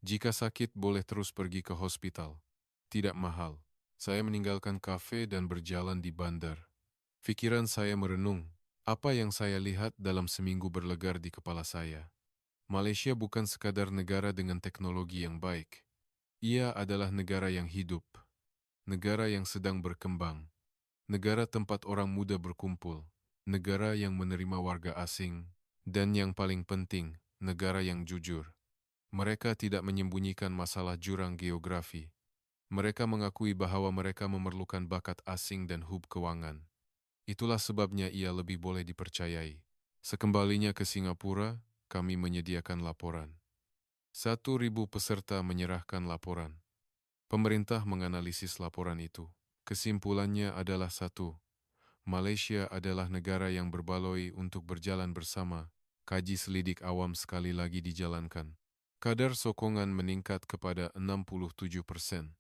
A: Jika sakit boleh terus pergi ke hospital. Tidak mahal. Saya meninggalkan kafe dan berjalan di bandar. Pikiran saya merenung. Apa yang saya lihat dalam seminggu berlegar di kepala saya. Malaysia bukan sekadar negara dengan teknologi yang baik. Ia adalah negara yang hidup. Negara yang sedang berkembang. Negara tempat orang muda berkumpul. Negara yang menerima warga asing. Dan yang paling penting, negara yang jujur. Mereka tidak menyembunyikan masalah jurang geografi. Mereka mengakui bahwa mereka memerlukan bakat asing dan hub keuangan. Itulah sebabnya ia lebih boleh dipercayai. Sekembalinya ke Singapura, kami menyediakan laporan. 1.000 peserta menyerahkan laporan. Pemerintah menganalisis laporan itu. Kesimpulannya adalah satu, Malaysia adalah negara yang berbaloi untuk berjalan bersama. Kaji selidik awam sekali lagi dijalankan. Kadar sokongan meningkat kepada 67%.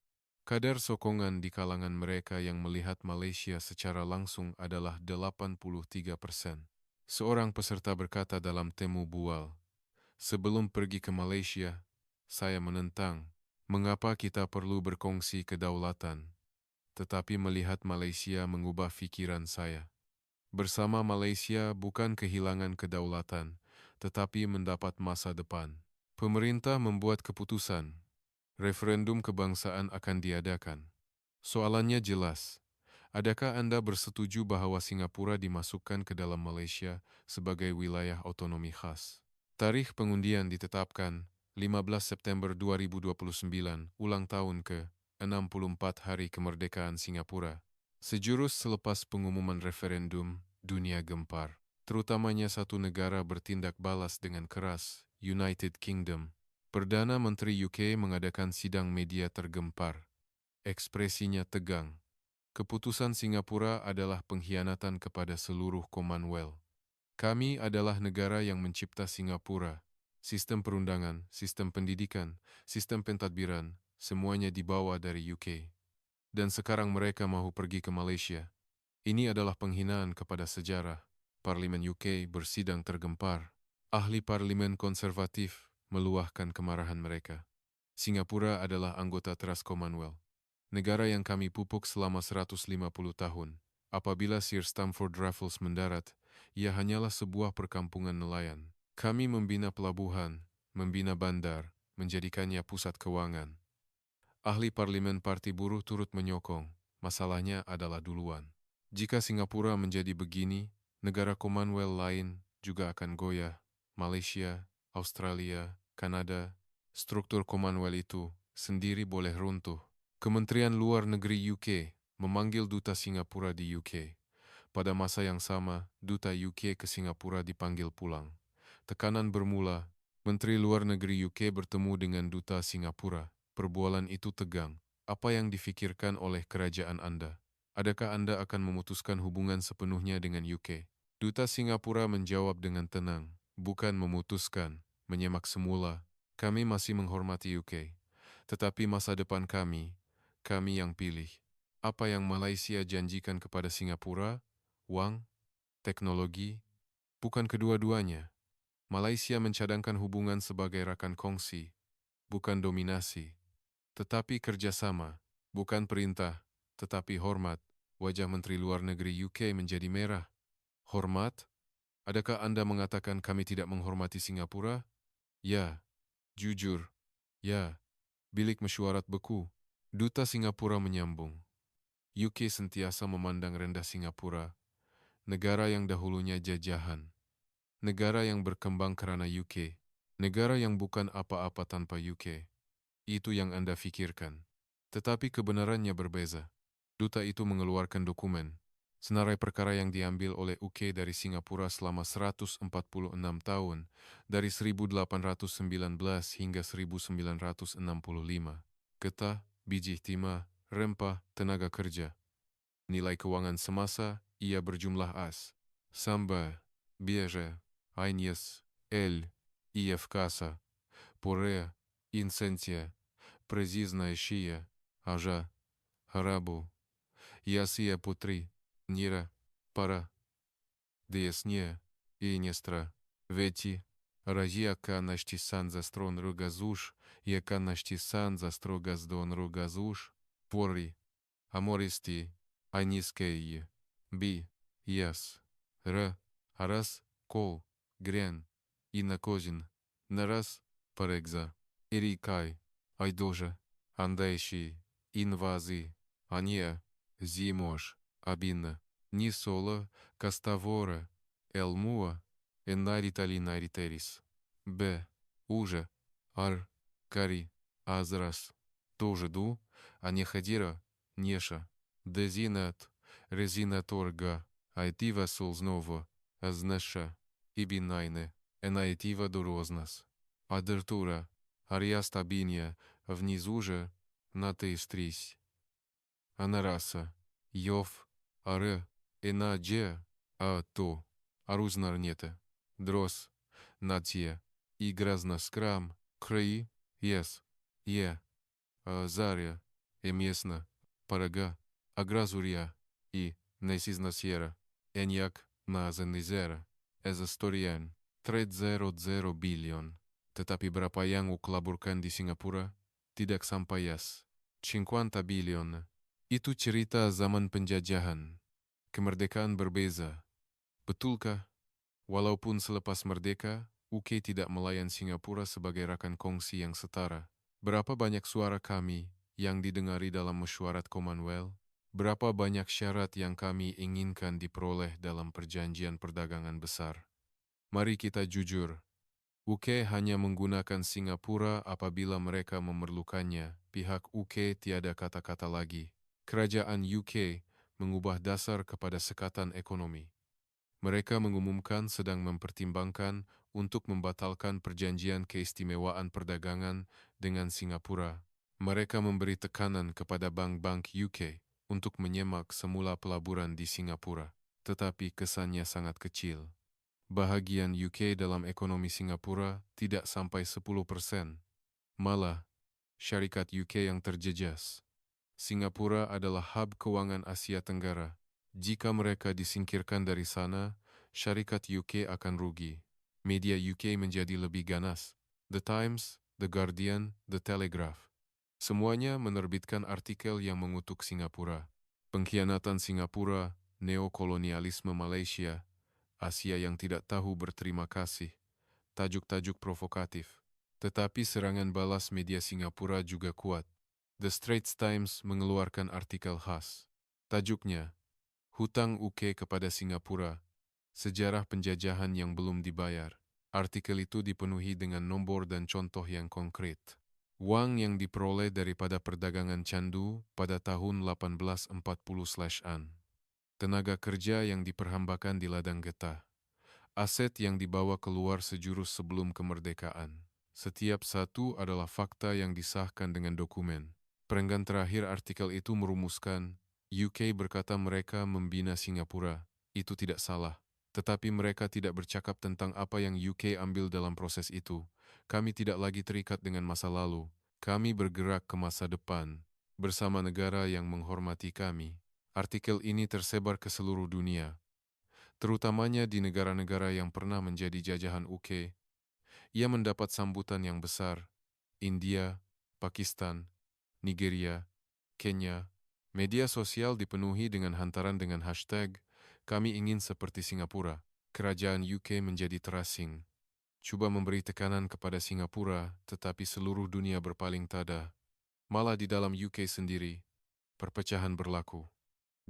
A: Kadar sokongan di kalangan mereka yang melihat Malaysia secara langsung adalah 83%. Seorang peserta berkata dalam temu bual, sebelum pergi ke Malaysia, saya menentang mengapa kita perlu berkongsi kedaulatan. Tetapi melihat Malaysia mengubah pikiran saya. Bersama Malaysia bukan kehilangan kedaulatan, tetapi mendapat masa depan. Pemerintah membuat keputusan. Referendum kebangsaan akan diadakan. Soalannya jelas. Adakah Anda bersetuju bahwa Singapura dimasukkan ke dalam Malaysia sebagai wilayah otonomi khas? Tarikh pengundian ditetapkan 15 September 2029, ulang tahun ke-64 Hari Kemerdekaan Singapura. Sejurus selepas pengumuman referendum, dunia gempar. Terutamanya satu negara bertindak balas dengan keras, United Kingdom. Perdana Menteri UK mengadakan sidang media tergempar. Ekspresinya tegang. Keputusan Singapura adalah pengkhianatan kepada seluruh Commonwealth. Kami adalah negara yang mencipta Singapura. Sistem perundangan, sistem pendidikan, sistem pentadbiran, semuanya dibawa dari UK. Dan sekarang mereka mahu pergi ke Malaysia. Ini adalah penghinaan kepada sejarah. Parlimen UK bersidang tergempar. Ahli parlimen konservatif meluahkan kemarahan mereka. Singapura adalah anggota teras Commonwealth. Negara yang kami pupuk selama 150 tahun. Apabila Sir Stamford Raffles mendarat, ia hanyalah sebuah perkampungan nelayan. Kami membina pelabuhan, membina bandar, menjadikannya pusat keuangan. Ahli parlimen Parti Buruh turut menyokong. Masalahnya adalah duluan. Jika Singapura menjadi begini, negara Commonwealth lain juga akan goyah. Malaysia, Australia, Kanada, struktur Commonwealth itu sendiri boleh runtuh. Kementerian Luar Negeri UK memanggil duta Singapura di UK. Pada masa yang sama, duta UK ke Singapura dipanggil pulang. Tekanan bermula. Menteri Luar Negeri UK bertemu dengan duta Singapura. Perbualan itu tegang. Apa yang difikirkan oleh kerajaan Anda? Adakah Anda akan memutuskan hubungan sepenuhnya dengan UK? Duta Singapura menjawab dengan tenang, bukan memutuskan, menyemak semula. Kami masih menghormati UK. Tetapi masa depan kami yang pilih. Apa yang Malaysia janjikan kepada Singapura? Wang? Teknologi? Bukan kedua-duanya. Malaysia mencadangkan hubungan sebagai rakan kongsi, bukan dominasi. Tetapi kerjasama, bukan perintah, tetapi hormat. Wajah Menteri Luar Negeri UK menjadi merah. Hormat? Adakah Anda mengatakan kami tidak menghormati Singapura? Ya. Jujur. Ya. Bilik mesyuarat beku. Duta Singapura menyambung. UK sentiasa memandang rendah Singapura, negara yang dahulunya jajahan, negara yang berkembang karena UK, negara yang bukan apa-apa tanpa UK. Itu yang Anda pikirkan. Tetapi kebenarannya berbeza. Duta itu mengeluarkan dokumen, senarai perkara yang diambil oleh UK dari Singapura selama 146 tahun, dari 1819 hingga 1965. Getah, biji timah, rempah, tenaga kerja. Nilai keuangan semasa, ia berjumlah as. Samba, biaya, Ainias, IF Kasa, Porea, Insensia, Preziznaishia, Aja, Harabu, Yasia Putri, Nira, Para, Deясне, Инестра, Вети, Разияка наштисан застрон ругазуш, яка наштисан застрогаздон ругазуш, Пори, Амористи, Анискей, Би, Яс, Р, Арас, Кол, Грен, Инакозин, Нарас, Парекза, Ирикай, Айдожа, Андайши, Инвази, Ания, Зимош, Абина, Нисола, Каставора, Элмуа, Энаритали Наритерис, Б, Ужа, Ар, Кари, Азрас, тоже ду, Анехадира, Неша, Дезинат, Резинаторга, Айтива Солзнова, Азнеша, Ибинайне, Энаитива Дурознас, Адертура, Ариастабинья, внизу же, Натеистрись, Анараса, Йов, Аре, Энаджеа, То, Арузнарнета, Дрос, Натья, Игразна Скрам, Краи, Ес, Заря, Эмесна, Парага, Агразурия и Несизнасьера, Эньяк, Назенизера, Ezastorian, 300 billion. Tetapi berapa yang ukelaburkan di Singapura? Tidak sampai 50 billion. Itu cerita zaman penjajahan. Kemerdekaan berbeza. Betulkah? Walaupun selepas merdeka, UK tidak melayan Singapura sebagai rakan kongsi yang setara. Berapa banyak suara kami yang didengari dalam mesyuarat Commonwealth? Berapa banyak syarat yang kami inginkan diperoleh dalam perjanjian perdagangan besar? Mari kita jujur. UK hanya menggunakan Singapura apabila mereka memerlukannya. Pihak UK tiada kata-kata lagi. Kerajaan UK mengubah dasar kepada sekatan ekonomi. Mereka mengumumkan sedang mempertimbangkan untuk membatalkan perjanjian keistimewaan perdagangan dengan Singapura. Mereka memberi tekanan kepada bank-bank UK untuk menyemak semula pelaburan di Singapura, tetapi kesannya sangat kecil. Bahagian UK dalam ekonomi Singapura tidak sampai 10%. Malah, syarikat UK yang terjejas. Singapura adalah hub keuangan Asia Tenggara. Jika mereka disingkirkan dari sana, syarikat UK akan rugi. Media UK menjadi lebih ganas. The Times, The Guardian, The Telegraph. Semuanya menerbitkan artikel yang mengutuk Singapura. Pengkhianatan Singapura, neokolonialisme Malaysia, Asia yang tidak tahu berterima kasih. Tajuk-tajuk provokatif. Tetapi serangan balas media Singapura juga kuat. The Straits Times mengeluarkan artikel khas. Tajuknya, Hutang UK kepada Singapura, Sejarah Penjajahan yang Belum Dibayar. Artikel itu dipenuhi dengan nombor dan contoh yang konkret. Wang yang diperoleh daripada perdagangan candu pada tahun 1840-an. Tenaga kerja yang diperhambakan di ladang getah. Aset yang dibawa keluar sejurus sebelum kemerdekaan. Setiap satu adalah fakta yang disahkan dengan dokumen. Perenggan terakhir artikel itu merumuskan, UK berkata mereka membina Singapura. Itu tidak salah. Tetapi mereka tidak bercakap tentang apa yang UK ambil dalam proses itu. Kami tidak lagi terikat dengan masa lalu. Kami bergerak ke masa depan, bersama negara yang menghormati kami. Artikel ini tersebar ke seluruh dunia, terutamanya di negara-negara yang pernah menjadi jajahan UK. Ia mendapat sambutan yang besar. India, Pakistan, Nigeria, Kenya. Media sosial dipenuhi dengan hantaran dengan hashtag, "Kami ingin seperti Singapura." Kerajaan UK menjadi terasing. Cuba memberi tekanan kepada Singapura, tetapi seluruh dunia berpaling tada. Malah di dalam UK sendiri, perpecahan berlaku.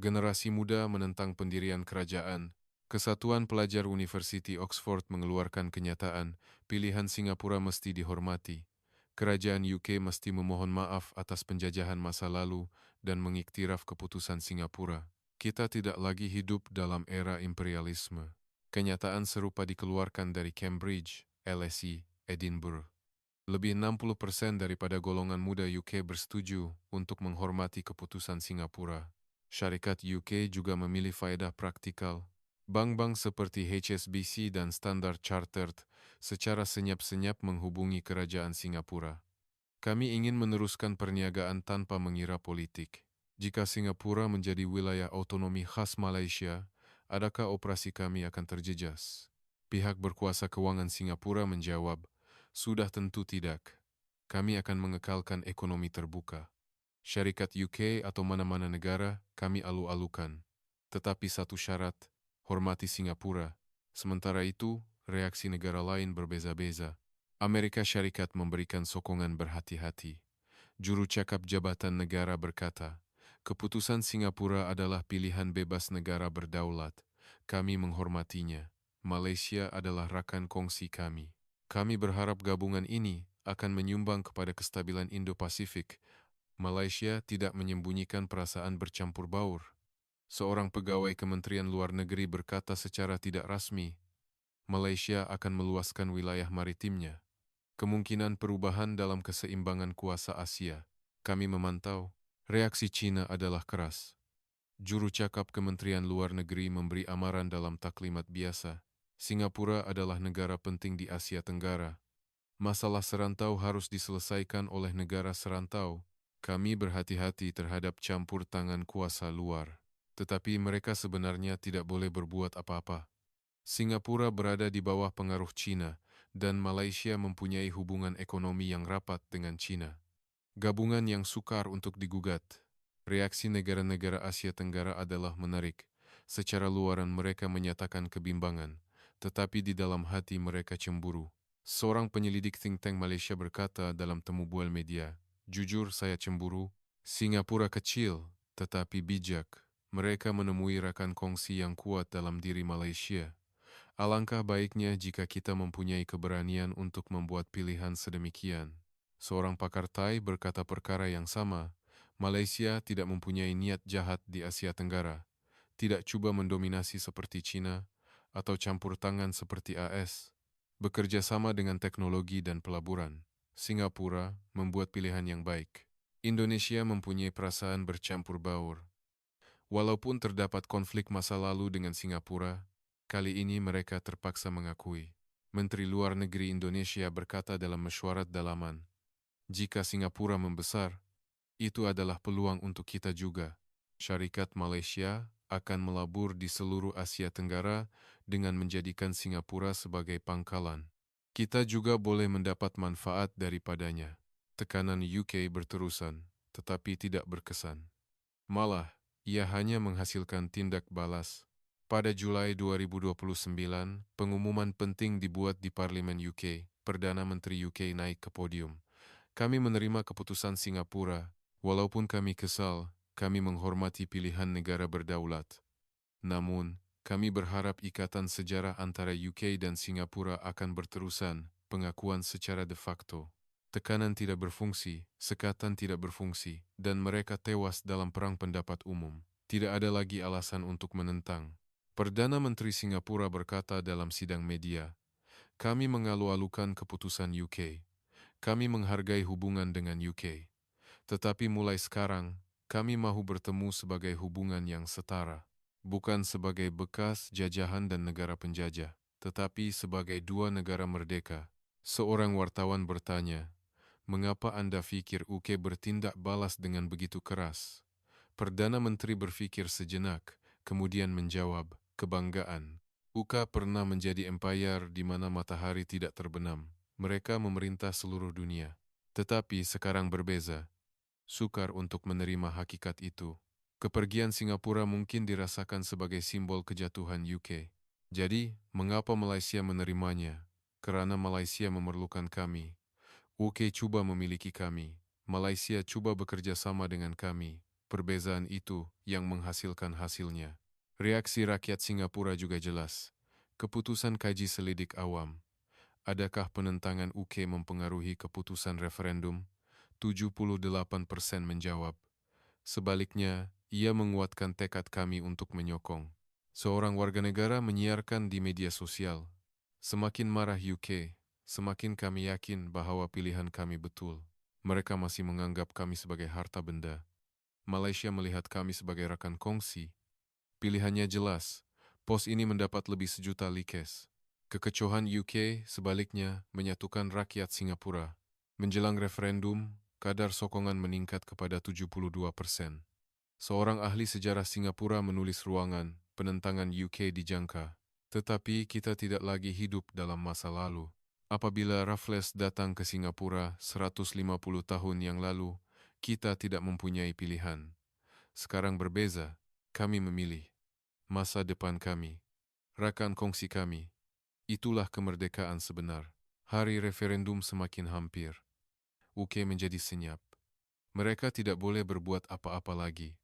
A: Generasi muda menentang pendirian kerajaan. Kesatuan Pelajar Universiti Oxford mengeluarkan kenyataan, pilihan Singapura mesti dihormati. Kerajaan UK mesti memohon maaf atas penjajahan masa lalu dan mengiktiraf keputusan Singapura. Kita tidak lagi hidup dalam era imperialisme. Kenyataan serupa dikeluarkan dari Cambridge, LSE, Edinburgh. Lebih 60% daripada golongan muda UK bersetuju untuk menghormati keputusan Singapura. Syarikat UK juga memilih faedah praktikal. Bank-bank seperti HSBC dan Standard Chartered secara senyap-senyap menghubungi kerajaan Singapura. Kami ingin meneruskan perniagaan tanpa mengira politik. Jika Singapura menjadi wilayah otonomi khas Malaysia, adakah operasi kami akan terjejas? Pihak berkuasa keuangan Singapura menjawab, sudah tentu tidak. Kami akan mengekalkan ekonomi terbuka. Syarikat UK atau mana-mana negara kami alu-alukan. Tetapi satu syarat, hormati Singapura. Sementara itu, reaksi negara lain berbeza-beza. Amerika Syarikat memberikan sokongan berhati-hati. Juru cakap Jabatan Negara berkata, keputusan Singapura adalah pilihan bebas negara berdaulat. Kami menghormatinya. Malaysia adalah rakan kongsi kami. Kami berharap gabungan ini akan menyumbang kepada kestabilan Indo-Pasifik. Malaysia tidak menyembunyikan perasaan bercampur baur. Seorang pegawai Kementerian Luar Negeri berkata secara tidak rasmi, Malaysia akan meluaskan wilayah maritimnya. Kemungkinan perubahan dalam keseimbangan kuasa Asia. Kami memantau, reaksi China adalah keras. Juru cakap Kementerian Luar Negeri memberi amaran dalam taklimat biasa. Singapura adalah negara penting di Asia Tenggara. Masalah serantau harus diselesaikan oleh negara serantau. Kami berhati-hati terhadap campur tangan kuasa luar. Tetapi mereka sebenarnya tidak boleh berbuat apa-apa. Singapura berada di bawah pengaruh China, dan Malaysia mempunyai hubungan ekonomi yang rapat dengan China. Gabungan yang sukar untuk digugat. Reaksi negara-negara Asia Tenggara adalah menarik. Secara luaran mereka menyatakan kebimbangan, tetapi di dalam hati mereka cemburu. Seorang penyelidik think tank Malaysia berkata dalam temu bual media, jujur saya cemburu. Singapura kecil, tetapi bijak. Mereka menemui rakan kongsi yang kuat dalam diri Malaysia. Alangkah baiknya jika kita mempunyai keberanian untuk membuat pilihan sedemikian. Seorang pakar Thai berkata perkara yang sama. Malaysia tidak mempunyai niat jahat di Asia Tenggara. Tidak cuba mendominasi seperti China atau campur tangan seperti AS. Bekerja sama dengan teknologi dan pelaburan. Singapura membuat pilihan yang baik. Indonesia mempunyai perasaan bercampur baur. Walaupun terdapat konflik masa lalu dengan Singapura, kali ini mereka terpaksa mengakui. Menteri Luar Negeri Indonesia berkata dalam mesyuarat dalaman, jika Singapura membesar, itu adalah peluang untuk kita juga. Syarikat Malaysia akan melabur di seluruh Asia Tenggara dengan menjadikan Singapura sebagai pangkalan. Kita juga boleh mendapat manfaat daripadanya. Tekanan UK berterusan, tetapi tidak berkesan. Malah, ia hanya menghasilkan tindak balas. Pada Julai 2029, pengumuman penting dibuat di Parlemen UK. Perdana Menteri UK naik ke podium. Kami menerima keputusan Singapura. Walaupun kami kesal, kami menghormati pilihan negara berdaulat. Namun, kami berharap ikatan sejarah antara UK dan Singapura akan berterusan, pengakuan secara de facto. tekanan tidak berfungsi, sekatan tidak berfungsi, dan mereka tewas dalam perang pendapat umum. Tidak ada lagi alasan untuk menentang. Perdana Menteri Singapura berkata dalam sidang media, "Kami mengalu-alukan keputusan UK. Kami menghargai hubungan dengan UK. Tetapi mulai sekarang, kami mahu bertemu sebagai hubungan yang setara. Bukan sebagai bekas jajahan dan negara penjajah, tetapi sebagai dua negara merdeka." Seorang wartawan bertanya, "Mengapa Anda pikir UK bertindak balas dengan begitu keras?" Perdana Menteri berpikir sejenak, kemudian menjawab, "Kebanggaan. UK pernah menjadi empayar di mana matahari tidak terbenam. Mereka memerintah seluruh dunia. Tetapi sekarang berbeza. Sukar untuk menerima hakikat itu. Kepergian Singapura mungkin dirasakan sebagai simbol kejatuhan UK. Jadi, mengapa Malaysia menerimanya? Kerana Malaysia memerlukan kami. UK cuba memiliki kami. Malaysia cuba bekerja sama dengan kami. Perbezaan itu yang menghasilkan hasilnya." Reaksi rakyat Singapura juga jelas. Keputusan kaji selidik awam. Adakah penentangan UK mempengaruhi keputusan referendum? 78% menjawab. Sebaliknya, ia menguatkan tekad kami untuk menyokong. Seorang warga negara menyiarkan di media sosial, "Semakin marah UK, semakin kami yakin bahwa pilihan kami betul. Mereka masih menganggap kami sebagai harta benda. Malaysia melihat kami sebagai rekan kongsi." Pilihannya jelas. Pos ini mendapat lebih 1 juta likes. Kekecohan UK sebaliknya menyatukan rakyat Singapura. Menjelang referendum, kadar sokongan meningkat kepada 72%. Seorang ahli sejarah Singapura menulis ruangan, penentangan UK dijangka. Tetapi kita tidak lagi hidup dalam masa lalu. Apabila Raffles datang ke Singapura 150 tahun yang lalu, kita tidak mempunyai pilihan. Sekarang berbeza, kami memilih. Masa depan kami, rakan kongsi kami, itulah kemerdekaan sebenar. Hari referendum semakin hampir. UK menjadi senyap. Mereka tidak boleh berbuat apa-apa lagi.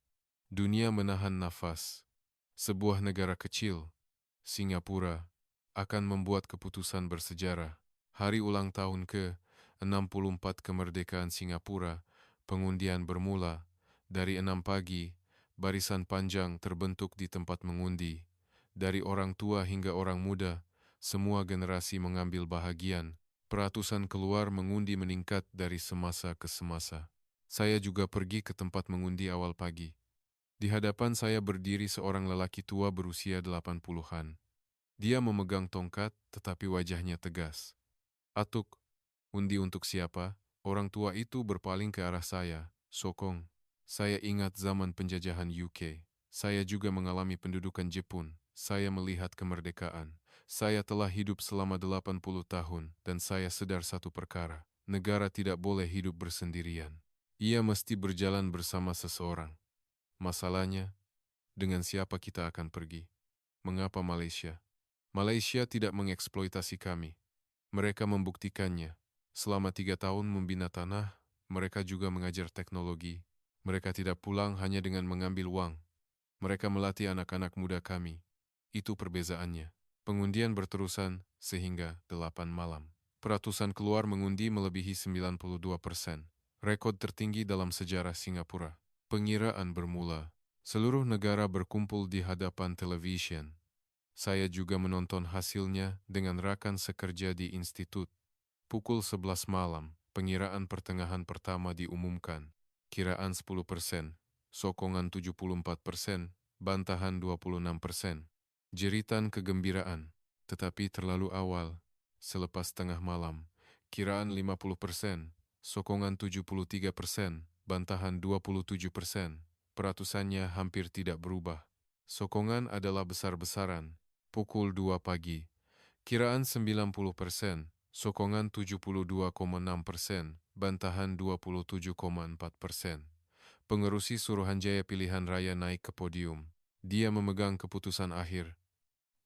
A: Dunia menahan nafas. Sebuah negara kecil, Singapura, akan membuat keputusan bersejarah. Hari ulang tahun ke-64 kemerdekaan Singapura, pengundian bermula. Dari 6 pagi, barisan panjang terbentuk di tempat mengundi. Dari orang tua hingga orang muda, semua generasi mengambil bahagian. Peratusan keluar mengundi meningkat dari semasa ke semasa. Saya juga pergi ke tempat mengundi awal pagi. Di hadapan saya berdiri seorang lelaki tua berusia 80-an. Dia memegang tongkat, tetapi wajahnya tegas. "Atuk, undi untuk siapa?" Orang tua itu berpaling ke arah saya. "Sokong." Saya ingat zaman penjajahan UK. Saya juga mengalami pendudukan Jepun. Saya melihat kemerdekaan. Saya telah hidup selama 80 tahun, dan saya sadar satu perkara. Negara tidak boleh hidup bersendirian. Ia mesti berjalan bersama seseorang. Masalahnya, dengan siapa kita akan pergi? Mengapa Malaysia? Malaysia tidak mengeksploitasi kami. Mereka membuktikannya. Selama 3 tahun membina tanah, mereka juga mengajar teknologi. Mereka tidak pulang hanya dengan mengambil uang. Mereka melatih anak-anak muda kami. Itu perbezaannya. Pengundian berterusan sehingga 8 malam. Peratusan keluar mengundi melebihi 92%. Rekod tertinggi dalam sejarah Singapura. Pengiraan bermula. Seluruh negara berkumpul di hadapan televisyen. Saya juga menonton hasilnya dengan rakan sekerja di institut. Pukul 11 malam, pengiraan pertengahan pertama diumumkan. Kiraan 10%, sokongan 74%, bantahan 26%. Jeritan kegembiraan, tetapi terlalu awal. Selepas tengah malam, kiraan 50%, sokongan 73%, bantahan 27%. Peratusannya hampir tidak berubah. Sokongan adalah besar-besaran. Pukul 2 pagi, kiraan 90%, sokongan 72,6%, bantahan 27,4%. Pengerusi Suruhanjaya Pilihan Raya naik ke podium. Dia memegang keputusan akhir.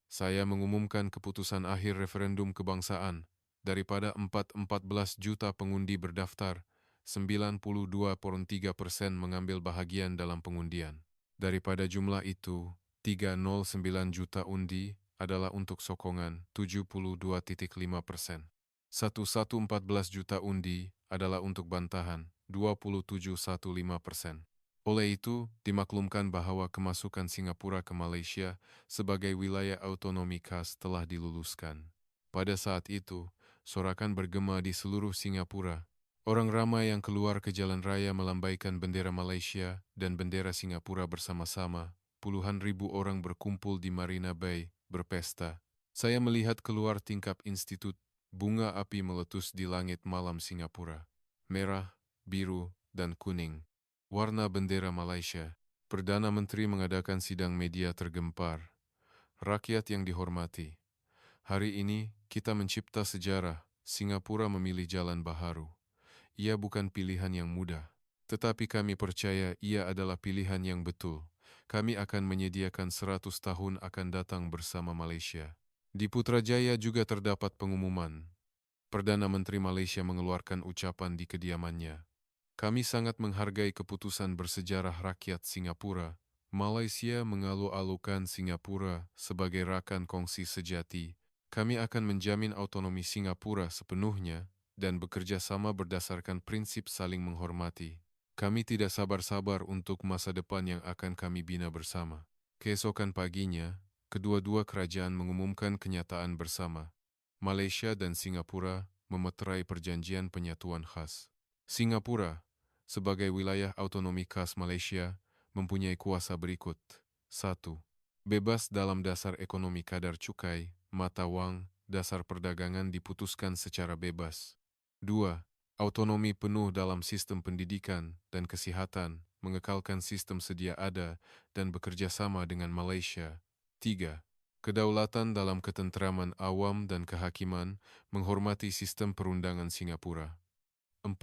A: "Saya mengumumkan keputusan akhir referendum kebangsaan. Daripada 14 juta pengundi berdaftar, 92,3% mengambil bahagian dalam pengundian. Daripada jumlah itu, 309 juta undi adalah untuk sokongan, 72,5%. 114 juta undi adalah untuk bantahan 27,15%. Oleh itu, dimaklumkan bahwa kemasukan Singapura ke Malaysia sebagai wilayah otonomi khas telah diluluskan. Pada saat itu, sorakan bergema di seluruh Singapura. Orang ramai yang keluar ke jalan raya melambaikan bendera Malaysia dan bendera Singapura bersama-sama. Puluhan ribu orang berkumpul di Marina Bay, berpesta. Saya melihat keluar tingkap institut, bunga api meletus di langit malam Singapura. Merah, biru, dan kuning. Warna bendera Malaysia. Perdana Menteri mengadakan sidang media tergempar. Rakyat yang dihormati. Hari ini, kita mencipta sejarah. Singapura memilih jalan baharu. Ia bukan pilihan yang mudah. Tetapi kami percaya ia adalah pilihan yang betul. Kami akan menyediakan 100 tahun akan datang bersama Malaysia. Di Putrajaya juga terdapat pengumuman. Perdana Menteri Malaysia mengeluarkan ucapan di kediamannya. Kami sangat menghargai keputusan bersejarah rakyat Singapura. Malaysia mengalu-alukan Singapura sebagai rakan kongsi sejati. Kami akan menjamin autonomi Singapura sepenuhnya dan bekerja sama berdasarkan prinsip saling menghormati. Kami tidak sabar-sabar untuk masa depan yang akan kami bina bersama. Keesokan paginya, kedua-dua kerajaan mengumumkan kenyataan bersama. Malaysia dan Singapura memeterai perjanjian penyatuan khas. Singapura, sebagai wilayah otonomi khas Malaysia, mempunyai kuasa berikut. 1. Bebas dalam dasar ekonomi kadar cukai, mata wang, dasar perdagangan diputuskan secara bebas. 2. Autonomi penuh dalam sistem pendidikan dan kesihatan, mengekalkan sistem sedia ada dan bekerja sama dengan Malaysia. 3. Kedaulatan dalam ketenteraman awam dan kehakiman, menghormati sistem perundangan Singapura. 4.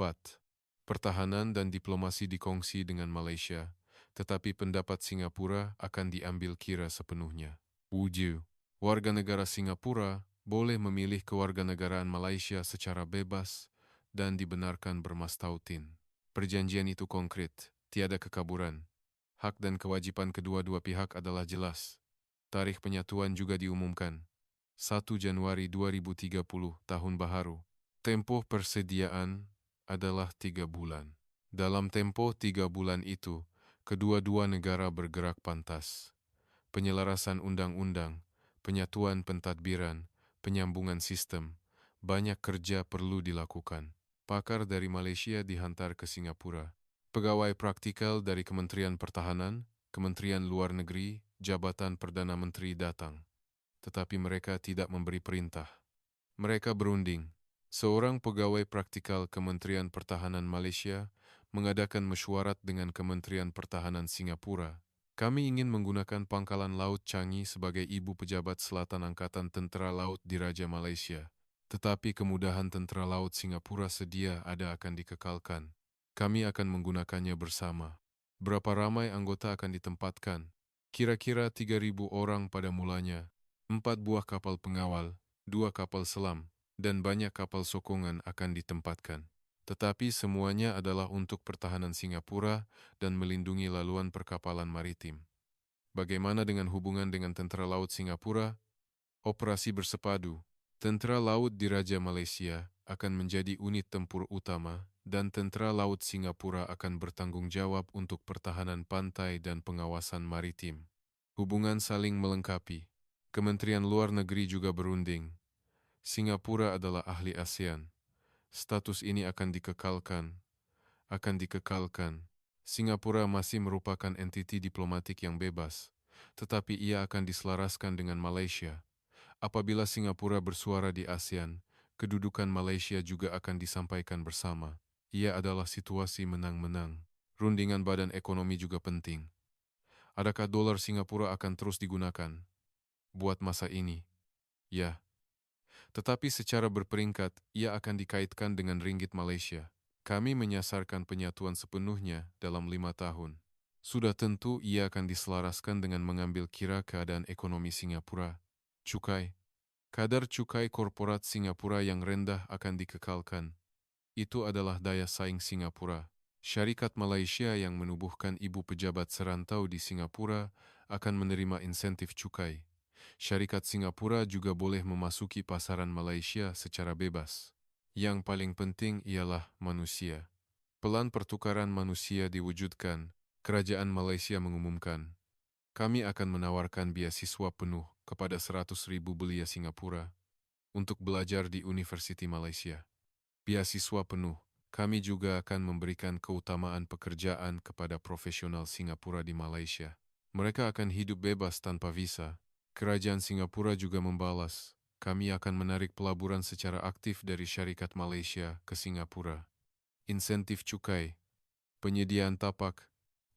A: Pertahanan dan diplomasi dikongsi dengan Malaysia, tetapi pendapat Singapura akan diambil kira sepenuhnya. 7. Warga negara Singapura boleh memilih kewarganegaraan Malaysia secara bebas dan dibenarkan bermastautin. Perjanjian itu konkret, tiada kekaburan. Hak dan kewajiban kedua-dua pihak adalah jelas. Tarikh penyatuan juga diumumkan. 1 Januari 2030, Tahun Baharu. Tempoh persediaan adalah 3 bulan. Dalam tempoh 3 bulan itu, kedua-dua negara bergerak pantas. Penyelarasan undang-undang, penyatuan pentadbiran, penyambungan sistem, banyak kerja perlu dilakukan. Pakar dari Malaysia dihantar ke Singapura. Pegawai praktikal dari Kementerian Pertahanan, Kementerian Luar Negeri, Jabatan Perdana Menteri datang. Tetapi mereka tidak memberi perintah. Mereka berunding. Seorang pegawai praktikal Kementerian Pertahanan Malaysia mengadakan mesyuarat dengan Kementerian Pertahanan Singapura. Kami ingin menggunakan Pangkalan Laut Changi sebagai ibu pejabat selatan Angkatan Tentera Laut Diraja Malaysia. Tetapi kemudahan Tentera Laut Singapura sedia ada akan dikekalkan. Kami akan menggunakannya bersama. Berapa ramai anggota akan ditempatkan? Kira-kira 3.000 orang pada mulanya. 4 buah kapal pengawal, 2 kapal selam, dan banyak kapal sokongan akan ditempatkan. Tetapi semuanya adalah untuk pertahanan Singapura dan melindungi laluan perkapalan maritim. Bagaimana dengan hubungan dengan Tentera Laut Singapura? Operasi bersepadu. Tentera Laut Diraja Malaysia akan menjadi unit tempur utama dan Tentera Laut Singapura akan bertanggung jawab untuk pertahanan pantai dan pengawasan maritim. Hubungan saling melengkapi. Kementerian Luar Negeri juga berunding. Singapura adalah ahli ASEAN. Status ini akan dikekalkan. Singapura masih merupakan entiti diplomatik yang bebas, tetapi ia akan diselaraskan dengan Malaysia. Apabila Singapura bersuara di ASEAN, kedudukan Malaysia juga akan disampaikan bersama. Ia adalah situasi menang-menang. Rundingan badan ekonomi juga penting. Adakah dolar Singapura akan terus digunakan buat masa ini? Ya. Tetapi secara berperingkat, ia akan dikaitkan dengan ringgit Malaysia. Kami menyasarkan penyatuan sepenuhnya dalam 5 tahun. Sudah tentu ia akan diselaraskan dengan mengambil kira keadaan ekonomi Singapura. Cukai. Kadar cukai korporat Singapura yang rendah akan dikekalkan. Itu adalah daya saing Singapura. Syarikat Malaysia yang menubuhkan ibu pejabat serantau di Singapura akan menerima insentif cukai. Syarikat Singapura juga boleh memasuki pasaran Malaysia secara bebas. Yang paling penting ialah manusia. Pelan pertukaran manusia diwujudkan. Kerajaan Malaysia mengumumkan, kami akan menawarkan beasiswa penuh kepada 100,000 belia Singapura untuk belajar di Universiti Malaysia. Beasiswa penuh. Kami juga akan memberikan keutamaan pekerjaan kepada profesional Singapura di Malaysia. Mereka akan hidup bebas tanpa visa. Kerajaan Singapura juga membalas, kami akan menarik pelaburan secara aktif dari syarikat Malaysia ke Singapura. Insentif cukai, penyediaan tapak,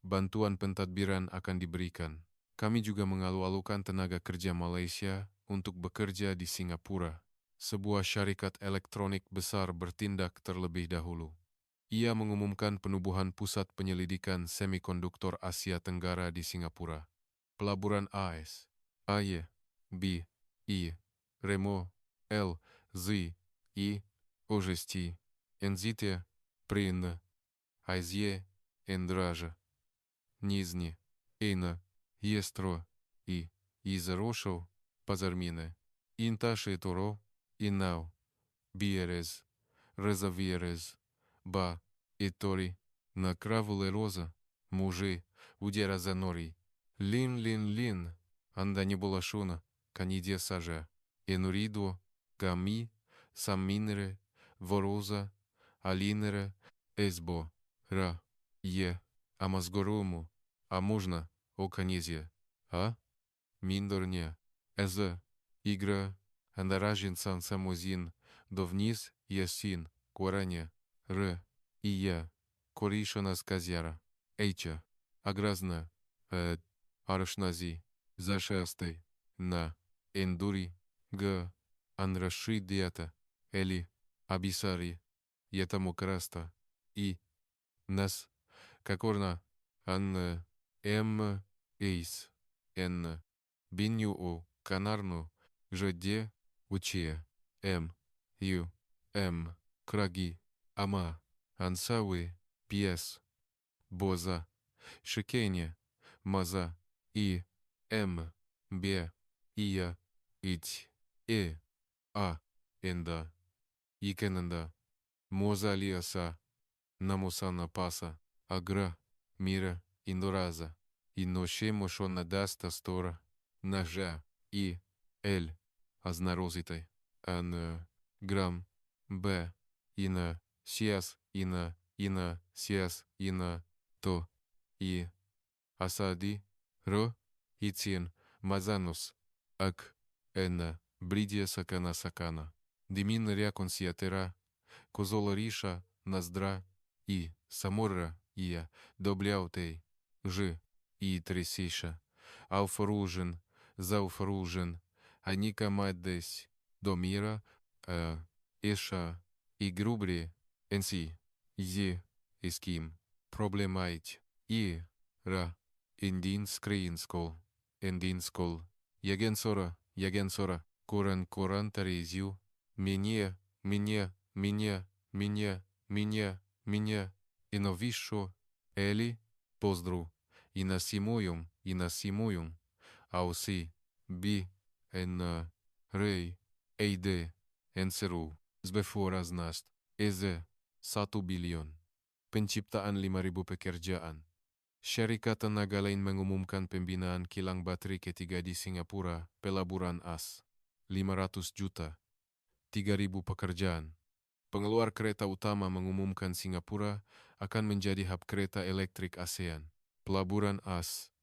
A: bantuan pentadbiran akan diberikan. Kami juga mengalu-alukan tenaga kerja Malaysia untuk bekerja di Singapura. Sebuah syarikat elektronik besar bertindak terlebih dahulu. Ia mengumumkan penubuhan pusat penyelidikan semikonduktor Asia Tenggara di Singapura. Pelaburan AS, AY, B, I, Remo, L, Z, I, Ojesti, NZT, Prin, Aizie, Endraja, Nizhny, Ina, Естро и Изарошов, Пазармine, Intaș Toro, Inau, Bierez, Răzăvierez, Ba, Etori, Năcravule Роза, Мужи, Удера за нори, Лин, Анда не була шуна, Канидия сажа, Енуридо, Гами, Самминере, Вороза, Алинере, Эсбо, Ра, Е, Амазгорому, а можно, о Канизия, а? Миндорня, Эза, Игра, Андаражин сан самозин, Довниз, Ясин, Кораня, Р, и я, Коришана сказяра, Эйча, Агразна, Арашнази, Зашастай, На, Эндури, Г, Анраши Диата, Эли, Абисари, Ятамукраста, И, Нас, Какорна, Ан, М, Эйс, Н, Бинью, Канарну, Жде, Учия, М, Ю, М, Краги, Ама, Ансауи, Пьес, Боза, Шикене, Маза, И, М, Бе, Ия, Ить, А, Энда, Икененда, Мозалиаса, Намусана Паса, Агра, Мира, Индораза, Иноше Мошона Даста Стора, Нажа, И, Эль, Азнарозитай, Ан, Грам, Б, Ина, Сиас, Ина, Сиас, Ина, То, И, Асади, Ро, Ицин, Мазанус, Ак, Энна, Бридия Сакана, Димин Ряконсиатера, Козолариша, Наздра, И, Саморра, Ия, Добляутей, Ж, И, Тресиша, Ауфоружен, Зауфоружен, Аника Маддесь, Домира, Иша, И Грубри, Энси, Е, Иским, Проблемайт, И, Ра, Индинскринскол, Ягенсора, Коран Тарезю, Меня, меня, и новишо, Эли, поздру, и насимуем, ауси, би, ен, рей, эйде, enseru, zbeforas nast, eze, 1 bilion. Penciptaan 5.000 pekerjaan. Syarikat tenaga lain mengumumkan pembinaan kilang baterai ketiga di Singapura, pelaburan AS. 500 juta. 3.000 pekerjaan. Pengeluar kereta utama mengumumkan Singapura akan menjadi hub kereta elektrik ASEAN. Pelaburan AS,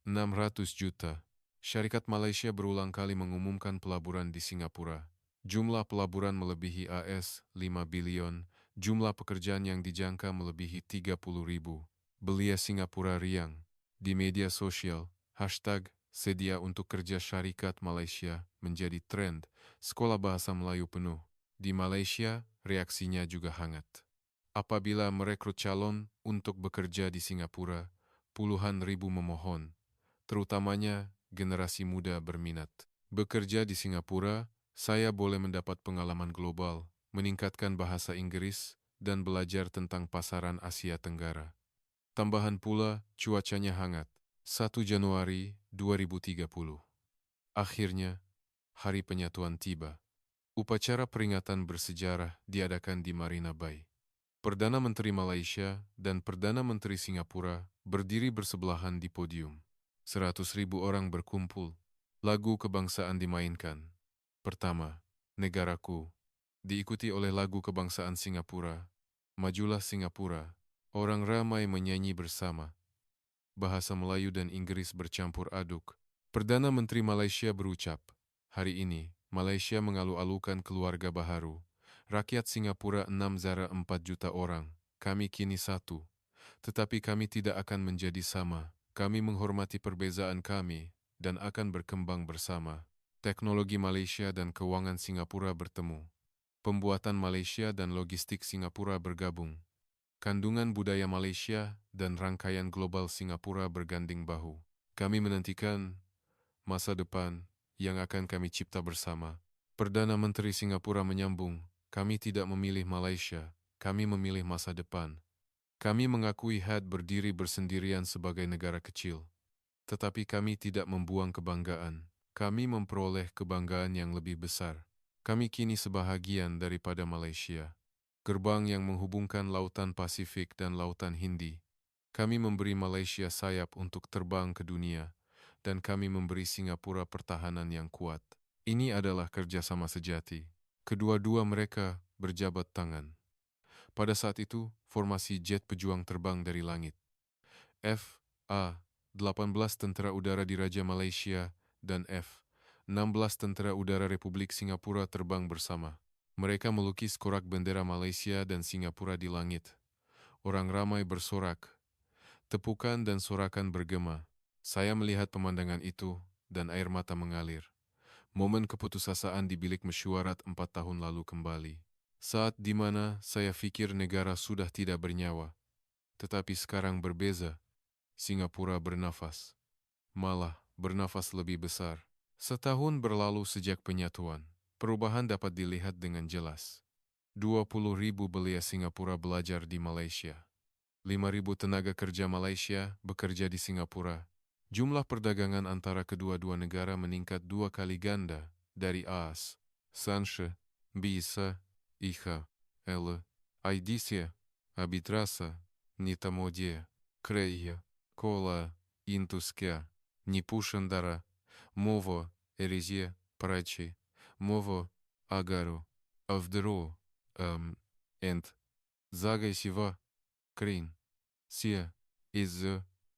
A: 600 juta. Syarikat Malaysia berulang kali mengumumkan pelaburan di Singapura. Jumlah pelaburan melebihi AS 5 bilion, jumlah pekerjaan yang dijangka melebihi 30.000. Belia Singapura riang. Di media sosial, hashtag sedia untuk kerja syarikat Malaysia menjadi trend. Sekolah bahasa Melayu penuh. Di Malaysia, reaksinya juga hangat. Apabila merekrut calon untuk bekerja di Singapura, puluhan ribu memohon, terutamanya generasi muda berminat. Bekerja di Singapura, saya boleh mendapat pengalaman global, meningkatkan bahasa Inggris, dan belajar tentang pasaran Asia Tenggara. Tambahan pula, cuacanya hangat. 1 Januari 2030. Akhirnya, hari penyatuan tiba. Upacara peringatan bersejarah diadakan di Marina Bay. Perdana Menteri Malaysia dan Perdana Menteri Singapura berdiri bersebelahan di podium. 100.000 orang berkumpul. Lagu kebangsaan dimainkan. Pertama, Negaraku, diikuti oleh lagu kebangsaan Singapura. Majulah Singapura. Orang ramai menyanyi bersama. Bahasa Melayu dan Inggris bercampur aduk. Perdana Menteri Malaysia berucap, "Hari ini, Malaysia mengalu-alukan keluarga baharu. Rakyat Singapura 6,4 juta orang. Kami kini satu. Tetapi kami tidak akan menjadi sama. Kami menghormati perbezaan kami dan akan berkembang bersama." Teknologi Malaysia dan keuangan Singapura bertemu. Pembuatan Malaysia dan logistik Singapura bergabung. Kandungan budaya Malaysia dan rangkaian global Singapura berganding bahu. Kami menantikan masa depan yang akan kami cipta bersama. Perdana Menteri Singapura menyambung, "Kami tidak memilih Malaysia, kami memilih masa depan. Kami mengakui had berdiri bersendirian sebagai negara kecil. Tetapi kami tidak membuang kebanggaan. Kami memperoleh kebanggaan yang lebih besar. Kami kini sebahagian daripada Malaysia. Gerbang yang menghubungkan Lautan Pasifik dan Lautan Hindi. Kami memberi Malaysia sayap untuk terbang ke dunia, dan kami memberi Singapura pertahanan yang kuat." Ini adalah kerjasama sejati. Kedua-dua mereka berjabat tangan. Pada saat itu, formasi jet pejuang terbang dari langit. F-18 Tentera Udara Diraja Malaysia dan F-16 Tentera Udara Republik Singapura terbang bersama. Mereka melukis korak bendera Malaysia dan Singapura di langit. Orang ramai bersorak. Tepukan dan sorakan bergema. Saya melihat pemandangan itu dan air mata mengalir. Momen keputusasaan di bilik mesyuarat 4 tahun lalu kembali. Saat di mana saya fikir negara sudah tidak bernyawa. Tetapi sekarang berbeza. Singapura bernafas. Malah bernafas lebih besar. Setahun berlalu sejak penyatuan. Perubahan dapat dilihat dengan jelas. 20.000 belia Singapura belajar di Malaysia. 5.000 tenaga kerja Malaysia bekerja di Singapura. Jumlah perdagangan antara kedua-dua negara meningkat 2 kali ganda dari AS, Sanshe, Bisa, Iha, L, Aidisia, Abitrasa, Nitamodie, Kreia, Kola, Intuskia, Nipushandara, Мово, Ерезе, Парачи, Мово, Агару, Авдеро, and Zagai Siva, Krin, Sia, is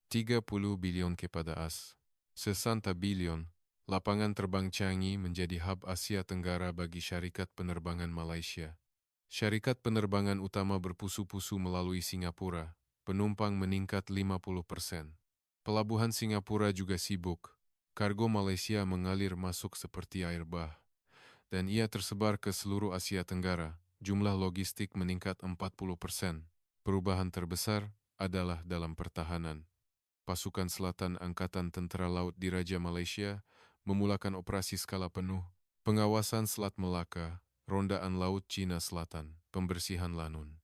A: 30 bilion kepada AS. 60 bilion. Lapangan terbang Changi menjadi hub Asia Tenggara bagi syarikat penerbangan Malaysia. Syarikat penerbangan utama berpusu-pusu melalui Singapura. Penumpang meningkat 50%. Pelabuhan Singapura juga sibuk. Kargo Malaysia mengalir masuk seperti air bah. Dan ia tersebar ke seluruh Asia Tenggara. Jumlah logistik meningkat 40%. Perubahan terbesar adalah dalam pertahanan. Pasukan Selatan Angkatan Tentera Laut Diraja Malaysia memulakan operasi skala penuh, pengawasan Selat Melaka, rondaan Laut Cina Selatan, pembersihan lanun.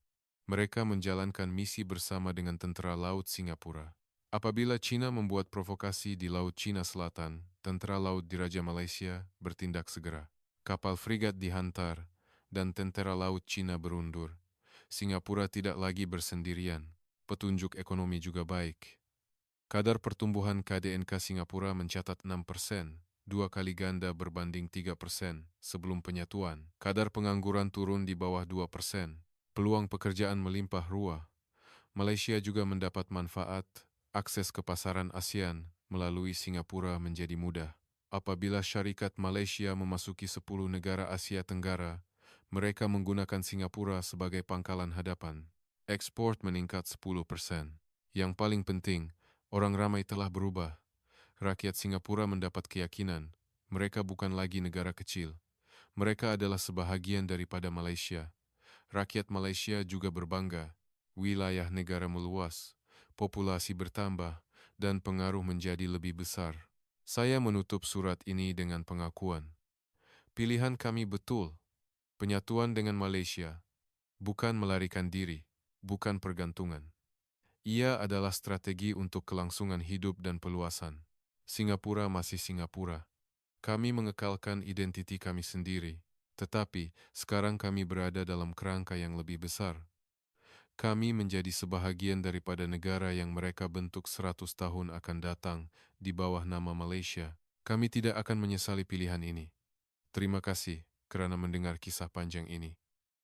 A: Mereka menjalankan misi bersama dengan Tentera Laut Singapura. Apabila Cina membuat provokasi di Laut Cina Selatan, Tentera Laut Diraja Malaysia bertindak segera. Kapal frigat dihantar, dan Tentera Laut Cina berundur. Singapura tidak lagi bersendirian. Petunjuk ekonomi juga baik. Kadar pertumbuhan KDNK Singapura mencatat 6%, 2 kali ganda berbanding 3% sebelum penyatuan. Kadar pengangguran turun di bawah 2%. Peluang pekerjaan melimpah ruah. Malaysia juga mendapat manfaat. Akses ke pasaran ASEAN melalui Singapura menjadi mudah. Apabila syarikat Malaysia memasuki 10 negara Asia Tenggara, mereka menggunakan Singapura sebagai pangkalan hadapan. Ekspor meningkat 10%. Yang paling penting, orang ramai telah berubah. Rakyat Singapura mendapat keyakinan, mereka bukan lagi negara kecil. Mereka adalah sebahagian daripada Malaysia. Rakyat Malaysia juga berbangga. Wilayah negara meluas, populasi bertambah, dan pengaruh menjadi lebih besar. Saya menutup surat ini dengan pengakuan. Pilihan kami betul. Penyatuan dengan Malaysia, bukan melarikan diri, bukan pergantungan. Ia adalah strategi untuk kelangsungan hidup dan peluasan. Singapura masih Singapura. Kami mengekalkan identiti kami sendiri. Tetapi, sekarang kami berada dalam kerangka yang lebih besar. Kami menjadi sebahagian daripada negara yang mereka bentuk 100 tahun akan datang di bawah nama Malaysia. Kami tidak akan menyesali pilihan ini. Terima kasih kerana mendengar kisah panjang ini.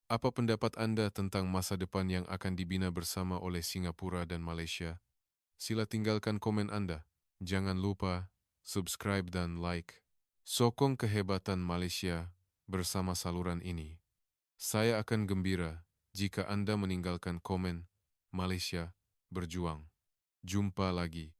A: Apa pendapat Anda tentang masa depan yang akan dibina bersama oleh Singapura dan Malaysia? Sila tinggalkan komen Anda. Jangan lupa subscribe dan like. Sokong kehebatan Malaysia bersama saluran ini. Saya akan gembira jika Anda meninggalkan komen Malaysia berjuang. Jumpa lagi.